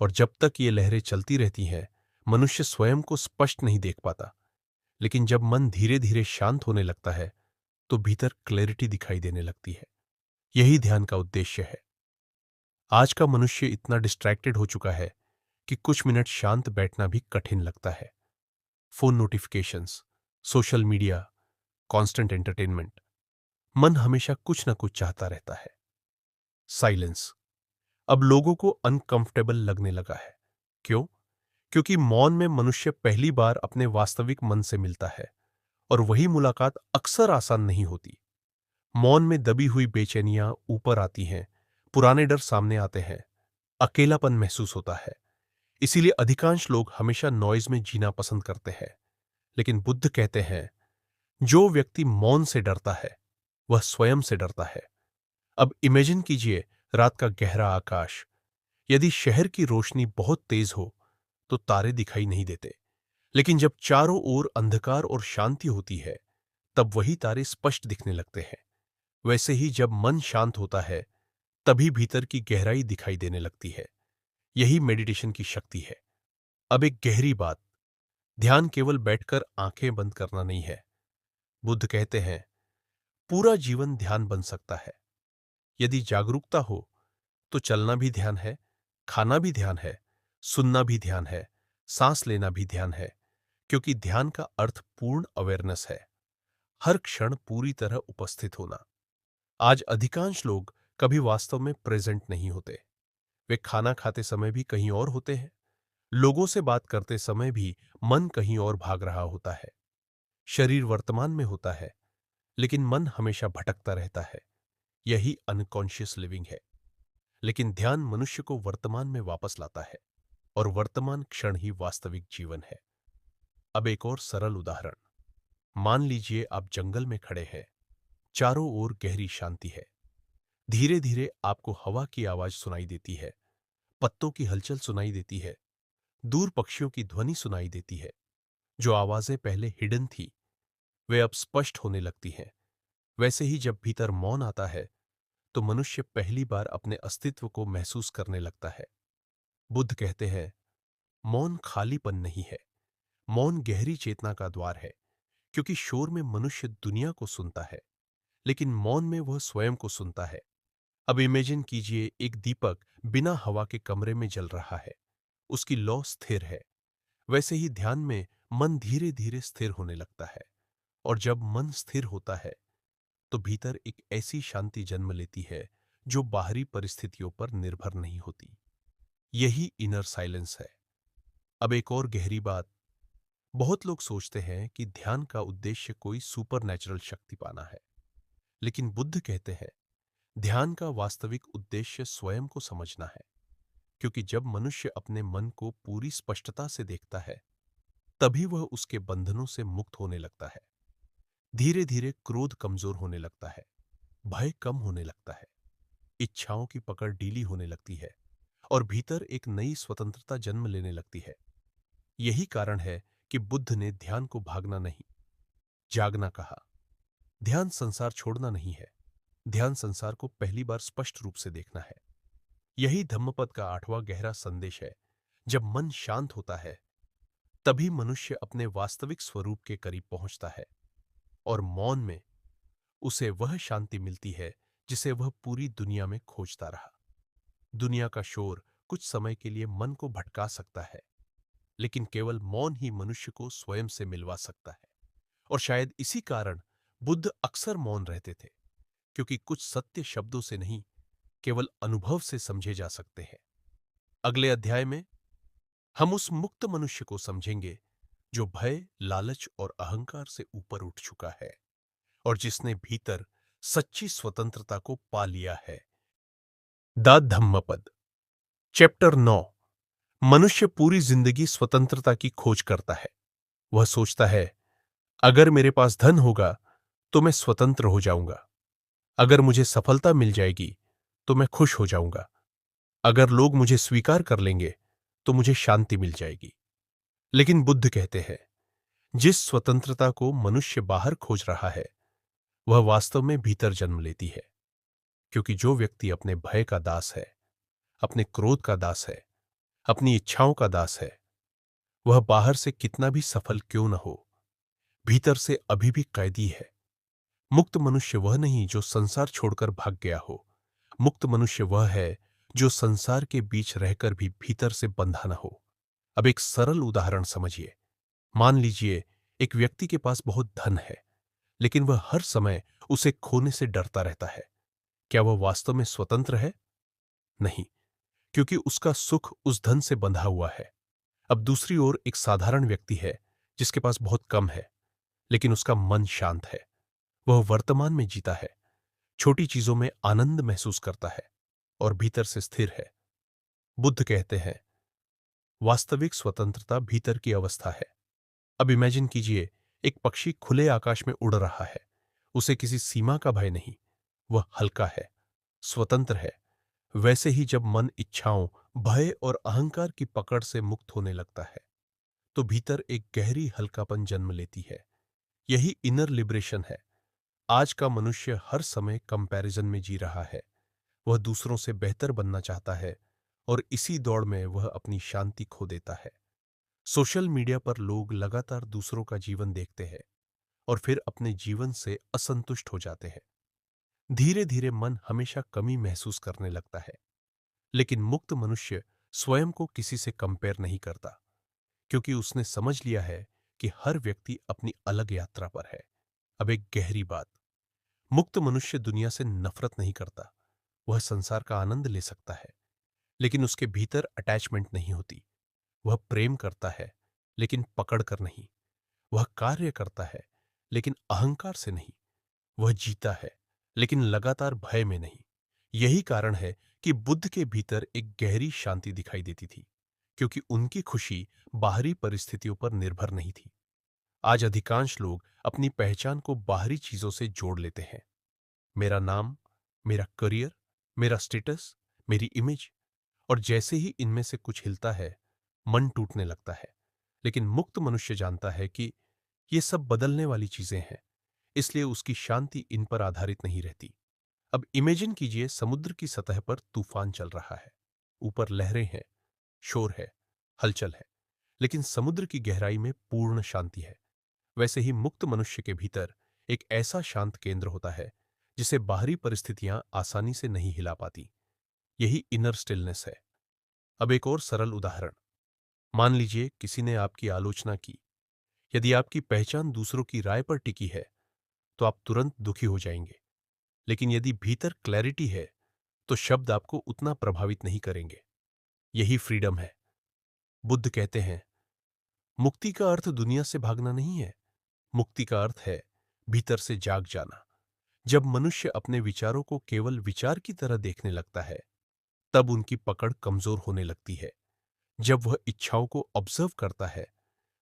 और जब तक ये लहरें चलती रहती हैं, मनुष्य स्वयं को स्पष्ट नहीं देख पाता। लेकिन जब मन धीरे धीरे शांत होने लगता है तो भीतर क्लैरिटी दिखाई देने लगती है। यही ध्यान का उद्देश्य है। आज का मनुष्य इतना डिस्ट्रैक्टेड हो चुका है कि कुछ मिनट शांत बैठना भी कठिन लगता है। Phone notifications, social media, constant entertainment, मन हमेशा कुछ ना कुछ चाहता रहता है। साइलेंस अब लोगों को अनकंफर्टेबल लगने लगा है। क्यों? क्योंकि मौन में मनुष्य पहली बार अपने वास्तविक मन से मिलता है, और वही मुलाकात अक्सर आसान नहीं होती। मौन में दबी हुई बेचैनियां ऊपर आती हैं, पुराने डर सामने आते हैं, अकेलापन महसूस होता है। इसीलिए अधिकांश लोग हमेशा नॉइज में जीना पसंद करते हैं। लेकिन बुद्ध कहते हैं, जो व्यक्ति मौन से डरता है वह स्वयं से डरता है। अब इमेजिन कीजिए रात का गहरा आकाश। यदि शहर की रोशनी बहुत तेज हो तो तारे दिखाई नहीं देते, लेकिन जब चारों ओर अंधकार और शांति होती है तब वही तारे स्पष्ट दिखने लगते हैं। वैसे ही जब मन शांत होता है तभी भीतर की गहराई दिखाई देने लगती है। यही मेडिटेशन की शक्ति है। अब एक गहरी बात, ध्यान केवल बैठकर आंखें बंद करना नहीं है। बुद्ध कहते हैं, पूरा जीवन ध्यान बन सकता है। यदि जागरूकता हो तो चलना भी ध्यान है, खाना भी ध्यान है, सुनना भी ध्यान है, सांस लेना भी ध्यान है, क्योंकि ध्यान का अर्थ पूर्ण अवेयरनेस है। हर क्षण पूरी तरह उपस्थित होना। आज अधिकांश लोग कभी वास्तव में प्रेजेंट नहीं होते। वे खाना खाते समय भी कहीं और होते हैं, लोगों से बात करते समय भी मन कहीं और भाग रहा होता है। शरीर वर्तमान में होता है, लेकिन मन हमेशा भटकता रहता है। यही अनकॉन्शियस लिविंग है। लेकिन ध्यान मनुष्य को वर्तमान में वापस लाता है, और वर्तमान क्षण ही वास्तविक जीवन है। अब एक और सरल उदाहरण। मान लीजिए आप जंगल में खड़े हैं, चारों ओर गहरी शांति है। धीरे धीरे आपको हवा की आवाज सुनाई देती है, पत्तों की हलचल सुनाई देती है, दूर पक्षियों की ध्वनि सुनाई देती है। जो आवाजें पहले हिडन थी वे अब स्पष्ट होने लगती हैं। वैसे ही जब भीतर मौन आता है तो मनुष्य पहली बार अपने अस्तित्व को महसूस करने लगता है। बुद्ध कहते हैं, मौन खालीपन नहीं है, मौन गहरी चेतना का द्वार है। क्योंकि शोर में मनुष्य दुनिया को सुनता है, लेकिन मौन में वह स्वयं को सुनता है। अब इमेजिन कीजिए एक दीपक बिना हवा के कमरे में जल रहा है, उसकी लौ स्थिर है। वैसे ही ध्यान में मन धीरे धीरे स्थिर होने लगता है, और जब मन स्थिर होता है तो भीतर एक ऐसी शांति जन्म लेती है जो बाहरी परिस्थितियों पर निर्भर नहीं होती। यही इनर साइलेंस है। अब एक और गहरी बात, बहुत लोग सोचते हैं कि ध्यान का उद्देश्य कोई सुपर नेचुरल शक्ति पाना है, लेकिन बुद्ध कहते हैं, ध्यान का वास्तविक उद्देश्य स्वयं को समझना है। क्योंकि जब मनुष्य अपने मन को पूरी स्पष्टता से देखता है तभी वह उसके बंधनों से मुक्त होने लगता है। धीरे धीरे क्रोध कमजोर होने लगता है, भय कम होने लगता है, इच्छाओं की पकड़ ढीली होने लगती है, और भीतर एक नई स्वतंत्रता जन्म लेने लगती है। यही कारण है कि बुद्ध ने ध्यान को भागना नहीं, जागना कहा। ध्यान संसार छोड़ना नहीं है, ध्यान संसार को पहली बार स्पष्ट रूप से देखना है। यही धम्मपद का 8वां गहरा संदेश है। जब मन शांत होता है तभी मनुष्य अपने वास्तविक स्वरूप के करीब पहुंचता है, और मौन में उसे वह शांति मिलती है जिसे वह पूरी दुनिया में खोजता रहा। दुनिया का शोर कुछ समय के लिए मन को भटका सकता है, लेकिन केवल मौन ही मनुष्य को स्वयं से मिलवा सकता है। और शायद इसी कारण बुद्ध अक्सर मौन रहते थे, क्योंकि कुछ सत्य शब्दों से नहीं, केवल अनुभव से समझे जा सकते हैं। अगले अध्याय में हम उस मुक्त मनुष्य को समझेंगे जो भय, लालच और अहंकार से ऊपर उठ चुका है, और जिसने भीतर सच्ची स्वतंत्रता को पा लिया है। The Dhammapada, chapter 9। मनुष्य पूरी जिंदगी स्वतंत्रता की खोज करता है। वह सोचता है, अगर मेरे पास धन होगा तो मैं स्वतंत्र हो जाऊंगा, अगर मुझे सफलता मिल जाएगी तो मैं खुश हो जाऊंगा, अगर लोग मुझे स्वीकार कर लेंगे तो मुझे शांति मिल जाएगी। लेकिन बुद्ध कहते हैं, जिस स्वतंत्रता को मनुष्य बाहर खोज रहा है वह वास्तव में भीतर जन्म लेती है। क्योंकि जो व्यक्ति अपने भय का दास है, अपने क्रोध का दास है, अपनी इच्छाओं का दास है, वह बाहर से कितना भी सफल क्यों न हो, भीतर से अभी भी कैदी है। मुक्त मनुष्य वह नहीं जो संसार छोड़कर भाग गया हो। मुक्त मनुष्य वह है जो संसार के बीच रहकर भी भीतर से बंधा न हो। अब एक सरल उदाहरण समझिए। मान लीजिए एक व्यक्ति के पास बहुत धन है, लेकिन वह हर समय उसे खोने से डरता रहता है। क्या वह वास्तव में स्वतंत्र है? नहीं, क्योंकि उसका सुख उस धन से बंधा हुआ है। अब दूसरी ओर एक साधारण व्यक्ति है जिसके पास बहुत कम है, लेकिन उसका मन शांत है। वह वर्तमान में जीता है, छोटी चीजों में आनंद महसूस करता है और भीतर से स्थिर है। बुद्ध कहते हैं, वास्तविक स्वतंत्रता भीतर की अवस्था है। अब इमेजिन कीजिए, एक पक्षी खुले आकाश में उड़ रहा है। उसे किसी सीमा का भय नहीं। वह हल्का है, स्वतंत्र है। वैसे ही जब मन इच्छाओं, भय और अहंकार की पकड़ से मुक्त होने लगता है, तो भीतर एक गहरी हल्कापन जन्म लेती है। यही इनर लिबरेशन है। आज का मनुष्य हर समय कंपैरिजन में जी रहा है। वह दूसरों से बेहतर बनना चाहता है और इसी दौड़ में वह अपनी शांति खो देता है। सोशल मीडिया पर लोग लगातार दूसरों का जीवन देखते हैं और फिर अपने जीवन से असंतुष्ट हो जाते हैं। धीरे धीरे मन हमेशा कमी महसूस करने लगता है। लेकिन मुक्त मनुष्य स्वयं को किसी से कंपेयर नहीं करता, क्योंकि उसने समझ लिया है कि हर व्यक्ति अपनी अलग यात्रा पर है। अब एक गहरी बात, मुक्त मनुष्य दुनिया से नफरत नहीं करता। वह संसार का आनंद ले सकता है, लेकिन उसके भीतर अटैचमेंट नहीं होती। वह प्रेम करता है, लेकिन पकड़ कर नहीं। वह कार्य करता है, लेकिन अहंकार से नहीं। वह जीता है, लेकिन लगातार भय में नहीं। यही कारण है कि बुद्ध के भीतर एक गहरी शांति दिखाई देती थी, क्योंकि उनकी खुशी बाहरी परिस्थितियों पर निर्भर नहीं थी। आज अधिकांश लोग अपनी पहचान को बाहरी चीजों से जोड़ लेते हैं। मेरा नाम, मेरा करियर, मेरा स्टेटस, मेरी इमेज। और जैसे ही इनमें से कुछ हिलता है, मन टूटने लगता है। लेकिन मुक्त मनुष्य जानता है कि ये सब बदलने वाली चीजें हैं, इसलिए उसकी शांति इन पर आधारित नहीं रहती। अब इमेजिन कीजिए, समुद्र की सतह पर तूफान चल रहा है। ऊपर लहरें हैं, शोर है, हलचल है, लेकिन समुद्र की गहराई में पूर्ण शांति है। वैसे ही मुक्त मनुष्य के भीतर एक ऐसा शांत केंद्र होता है जिसे बाहरी परिस्थितियां आसानी से नहीं हिला पाती। यही इनर स्टिलनेस है। अब एक और सरल उदाहरण। मान लीजिए किसी ने आपकी आलोचना की। यदि आपकी पहचान दूसरों की राय पर टिकी है, तो आप तुरंत दुखी हो जाएंगे। लेकिन यदि भीतर क्लैरिटी है, तो शब्द आपको उतना प्रभावित नहीं करेंगे। यही फ्रीडम है। बुद्ध कहते हैं, मुक्ति का अर्थ दुनिया से भागना नहीं है। मुक्ति का अर्थ है भीतर से जाग जाना। जब मनुष्य अपने विचारों को केवल विचार की तरह देखने लगता है, तब उनकी पकड़ कमजोर होने लगती है। जब वह इच्छाओं को ऑब्जर्व करता है,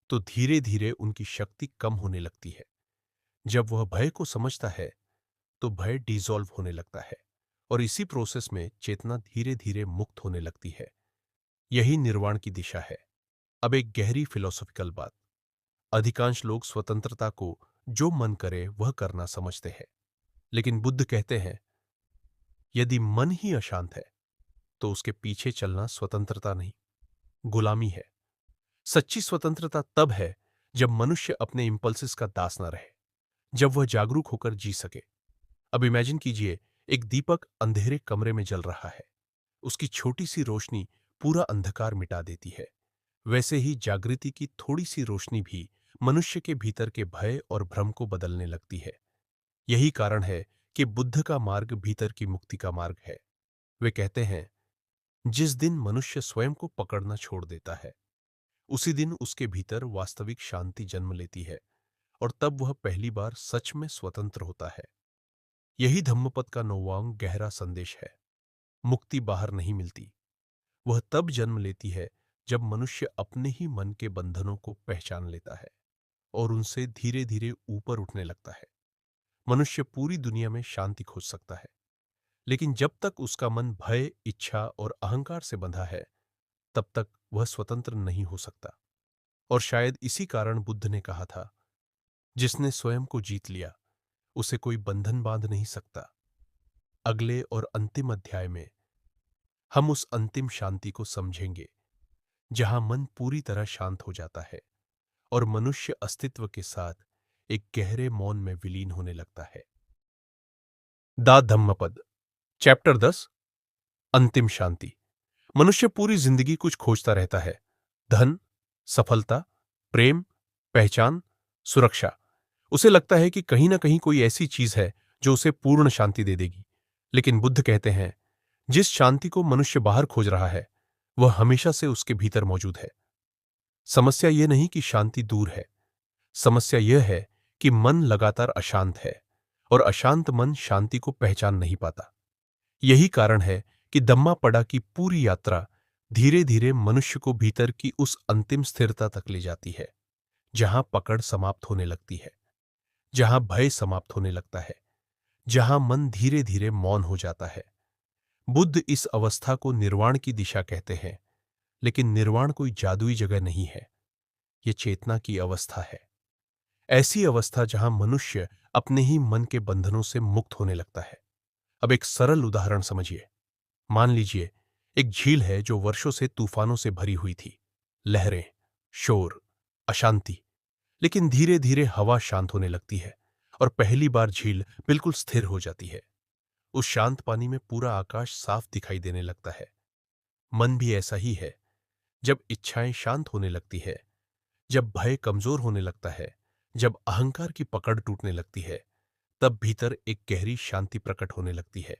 तो धीरे धीरे उनकी शक्ति कम होने लगती है। जब वह भय को समझता है, तो भय डिसॉल्व होने लगता है और इसी प्रोसेस में चेतना धीरे धीरे मुक्त होने लगती है। यही निर्वाण की दिशा है। अब एक गहरी फिलोसॉफिकल बात। अधिकांश लोग स्वतंत्रता को जो मन करे वह करना समझते हैं, लेकिन बुद्ध कहते हैं, यदि मन ही अशांत है, तो उसके पीछे चलना स्वतंत्रता नहीं, गुलामी है। सच्ची स्वतंत्रता तब है जब मनुष्य अपने इंपल्सिस का दास न रहे, जब वह जागरूक होकर जी सके। अब इमेजिन कीजिए, एक दीपक अंधेरे कमरे में जल रहा है। उसकी छोटी सी रोशनी पूरा अंधकार मिटा देती है। वैसे ही जागृति की थोड़ी सी रोशनी भी मनुष्य के भीतर के भय और भ्रम को बदलने लगती है। यही कारण है कि बुद्ध का मार्ग भीतर की मुक्ति का मार्ग है। वे कहते हैं, जिस दिन मनुष्य स्वयं को पकड़ना छोड़ देता है, उसी दिन उसके भीतर वास्तविक शांति जन्म लेती है और तब वह पहली बार सच में स्वतंत्र होता है। यही धम्मपद का 9वां गहरा संदेश है। मुक्ति बाहर नहीं मिलती। वह तब जन्म लेती है जब मनुष्य अपने ही मन के बंधनों को पहचान लेता है और उनसे धीरे धीरे ऊपर उठने लगता है। मनुष्य पूरी दुनिया में शांति खोज सकता है, लेकिन जब तक उसका मन भय, इच्छा और अहंकार से बंधा है, तब तक वह स्वतंत्र नहीं हो सकता। और शायद इसी कारण बुद्ध ने कहा था, जिसने स्वयं को जीत लिया, उसे कोई बंधन बांध नहीं सकता। अगले और अंतिम अध्याय में हम उस अंतिम शांति को समझेंगे, जहां मन पूरी तरह शांत हो जाता है और मनुष्य अस्तित्व के साथ एक गहरे मौन में विलीन होने लगता है। दा धम्मपद, चैप्टर 10, अंतिम शांति। मनुष्य पूरी जिंदगी कुछ खोजता रहता है। धन, सफलता, प्रेम, पहचान, सुरक्षा। उसे लगता है कि कहीं ना कहीं कोई ऐसी चीज है जो उसे पूर्ण शांति दे देगी। लेकिन बुद्ध कहते हैं, जिस शांति को मनुष्य बाहर खोज रहा है वह हमेशा से उसके भीतर मौजूद है। समस्या यह नहीं कि शांति दूर है, समस्या यह है कि मन लगातार अशांत है, और अशांत मन शांति को पहचान नहीं पाता। यही कारण है कि धम्मापड़ा की पूरी यात्रा धीरे धीरे मनुष्य को भीतर की उस अंतिम स्थिरता तक ले जाती है, जहां पकड़ समाप्त होने लगती है, जहां भय समाप्त होने लगता है, जहां मन धीरे धीरे मौन हो जाता है। बुद्ध इस अवस्था को निर्वाण की दिशा कहते हैं, लेकिन निर्वाण कोई जादुई जगह नहीं है, यह चेतना की अवस्था है। ऐसी अवस्था जहां मनुष्य अपने ही मन के बंधनों से मुक्त होने लगता है। अब एक सरल उदाहरण समझिए। मान लीजिए एक झील है जो वर्षों से तूफानों से भरी हुई थी। लहरें, शोर, अशांति। लेकिन धीरे धीरे हवा शांत होने लगती है और पहली बार झील बिल्कुल स्थिर हो जाती है। उस शांत पानी में पूरा आकाश साफ दिखाई देने लगता है। मन भी ऐसा ही है। जब इच्छाएं शांत होने लगती है, जब भय कमजोर होने लगता है, जब अहंकार की पकड़ टूटने लगती है, तब भीतर एक गहरी शांति प्रकट होने लगती है।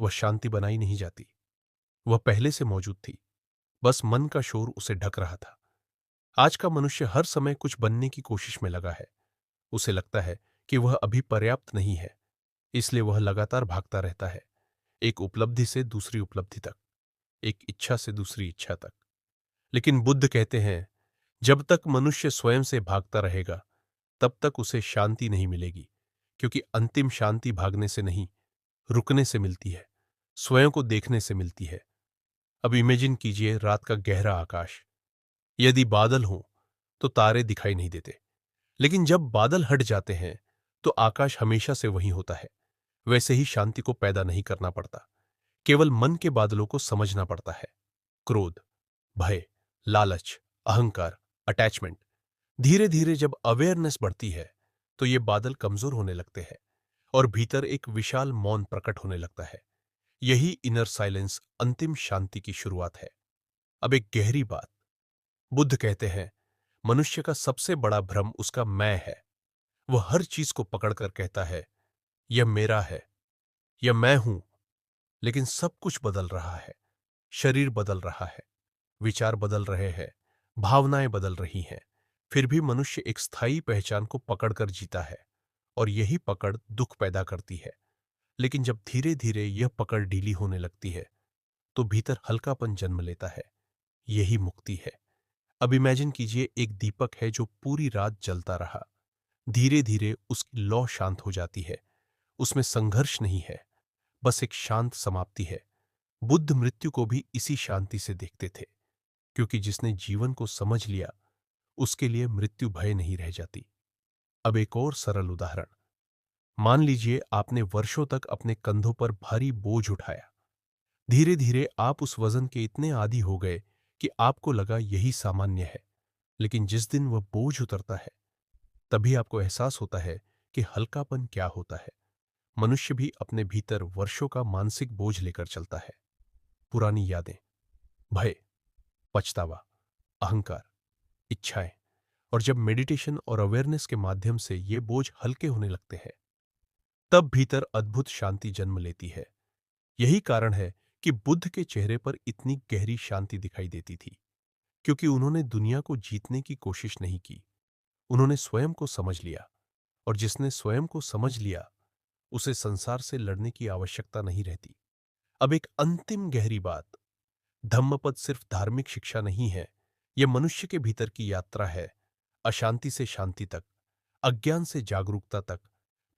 वह शांति बनाई नहीं जाती, वह पहले से मौजूद थी, बस मन का शोर उसे ढक रहा था। आज का मनुष्य हर समय कुछ बनने की कोशिश में लगा है। उसे लगता है कि वह अभी पर्याप्त नहीं है, इसलिए वह लगातार भागता रहता है, एक उपलब्धि से दूसरी उपलब्धि तक, एक इच्छा से दूसरी इच्छा तक। लेकिन बुद्ध कहते हैं, जब तक मनुष्य स्वयं से भागता रहेगा तब तक उसे शांति नहीं मिलेगी, क्योंकि अंतिम शांति भागने से नहीं, रुकने से मिलती है, स्वयं को देखने से मिलती है। अब इमेजिन कीजिए रात का गहरा आकाश। यदि बादल हों तो तारे दिखाई नहीं देते, लेकिन जब बादल हट जाते हैं तो आकाश हमेशा से वही होता है। वैसे ही शांति को पैदा नहीं करना पड़ता, केवल मन के बादलों को समझना पड़ता है। क्रोध, भय, लालच, अहंकार, अटैचमेंट। धीरे धीरे जब अवेयरनेस बढ़ती है तो ये बादल कमजोर होने लगते हैं और भीतर एक विशाल मौन प्रकट होने लगता है। यही इनर साइलेंस अंतिम शांति की शुरुआत है। अब एक गहरी बात। बुद्ध कहते हैं, मनुष्य का सबसे बड़ा भ्रम उसका मैं है। वह हर चीज को पकड़कर कहता है, यह मेरा है, यह मैं हूं। लेकिन सब कुछ बदल रहा है। शरीर बदल रहा है, विचार बदल रहे हैं, भावनाएं बदल रही हैं। फिर भी मनुष्य एक स्थायी पहचान को पकड़कर जीता है, और यही पकड़ दुख पैदा करती है। लेकिन जब धीरे धीरे यह पकड़ ढीली होने लगती है तो भीतर हल्कापन जन्म लेता है। यही मुक्ति है। अब इमेजिन कीजिए एक दीपक है जो पूरी रात जलता रहा। धीरे धीरे उसकी लौ शांत हो जाती है। उसमें संघर्ष नहीं है, बस एक शांत समाप्ति है। बुद्ध मृत्यु को भी इसी शांति से देखते थे, क्योंकि जिसने जीवन को समझ लिया उसके लिए मृत्यु भय नहीं रह जाती। अब एक और सरल उदाहरण। मान लीजिए आपने वर्षों तक अपने कंधों पर भारी बोझ उठाया। धीरे धीरे आप उस वजन के इतने आदी हो गए कि आपको लगा यही सामान्य है। लेकिन जिस दिन वह बोझ उतरता है तभी आपको एहसास होता है कि हल्कापन क्या होता है। मनुष्य भी अपने भीतर वर्षों का मानसिक बोझ लेकर चलता है। पुरानी यादें, भय, पछतावा, अहंकार, इच्छाएं। और जब मेडिटेशन और अवेयरनेस के माध्यम से ये बोझ हल्के होने लगते हैं तब भीतर अद्भुत शांति जन्म लेती है। यही कारण है कि बुद्ध के चेहरे पर इतनी गहरी शांति दिखाई देती थी, क्योंकि उन्होंने दुनिया को जीतने की कोशिश नहीं की, उन्होंने स्वयं को समझ लिया। और जिसने स्वयं को समझ लिया उसे संसार से लड़ने की आवश्यकता नहीं रहती। अब एक अंतिम गहरी बात। धम्मपद सिर्फ धार्मिक शिक्षा नहीं है, यह मनुष्य के भीतर की यात्रा है। अशांति से शांति तक, अज्ञान से जागरूकता तक,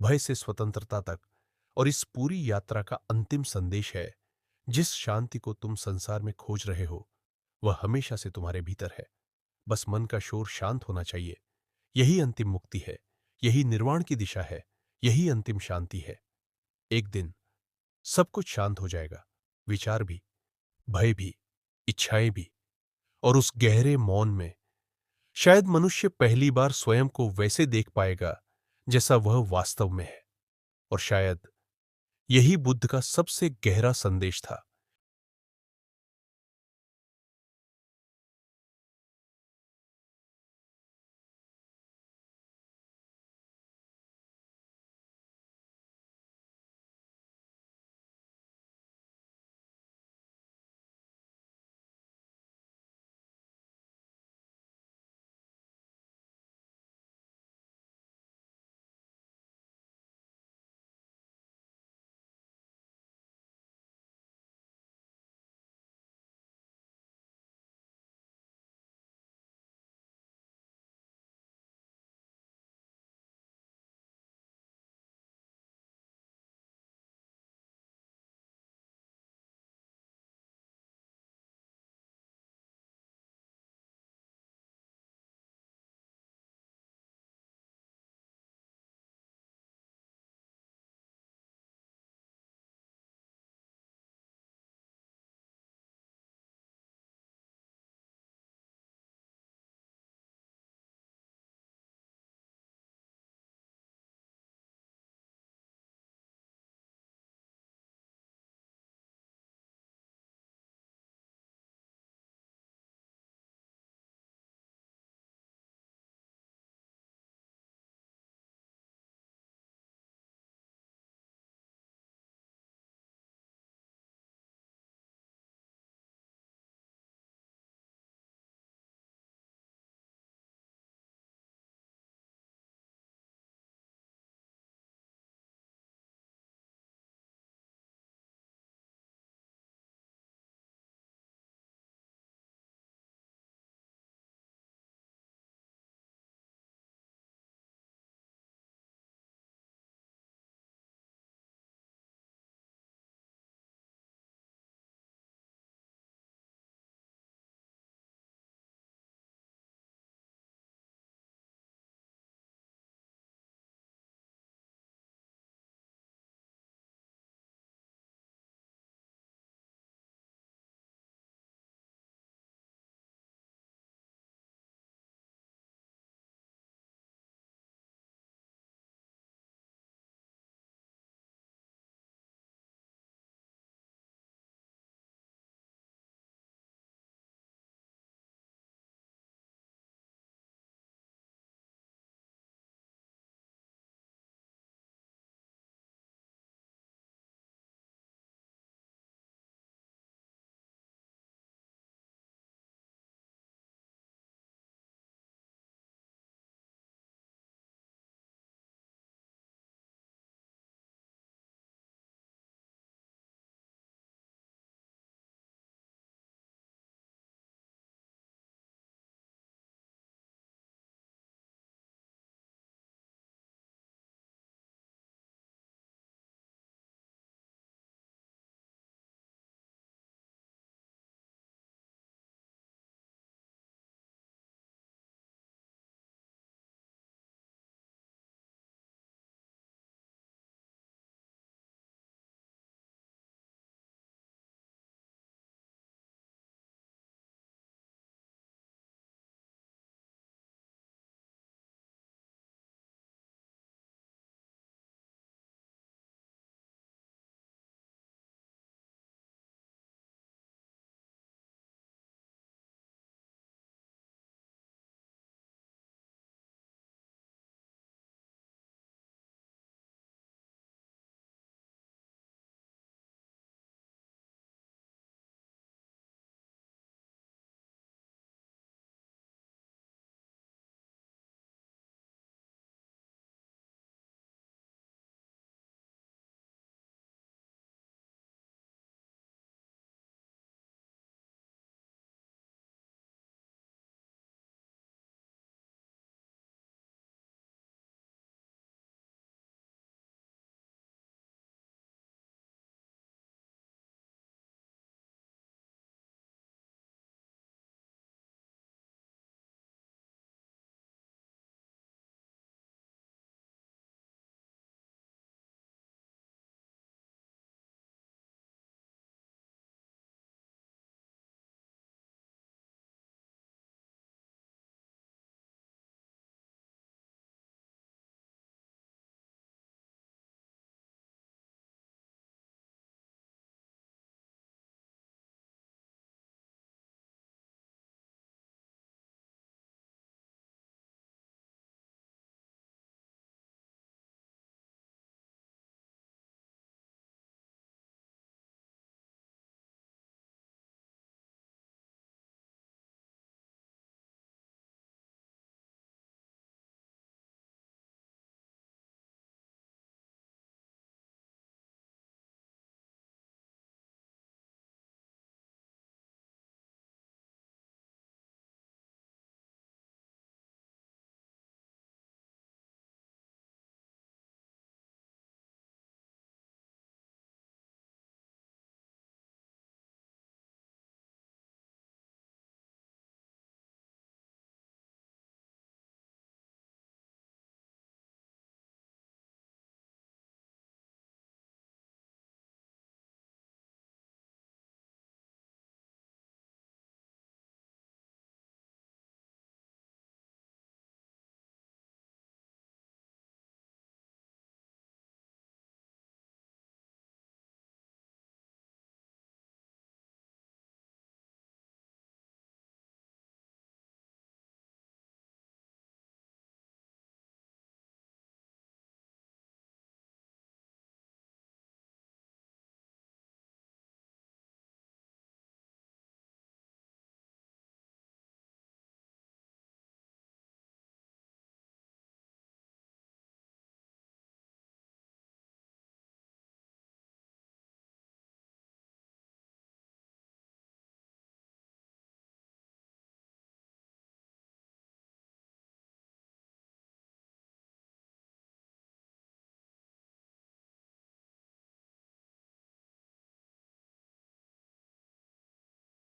भय से स्वतंत्रता तक। और इस पूरी यात्रा का अंतिम संदेश है, जिस शांति को तुम संसार में खोज रहे हो वह हमेशा से तुम्हारे भीतर है। बस मन का शोर शांत होना चाहिए। यही अंतिम मुक्ति है, यही निर्वाण की दिशा है, यही अंतिम शांति है। एक दिन सब कुछ शांत हो जाएगा, विचार भी, भय भी, इच्छाएं भी। और उस गहरे मौन में शायद मनुष्य पहली बार स्वयं को वैसे देख पाएगा जैसा वह वास्तव में है। और शायद यही बुद्ध का सबसे गहरा संदेश था।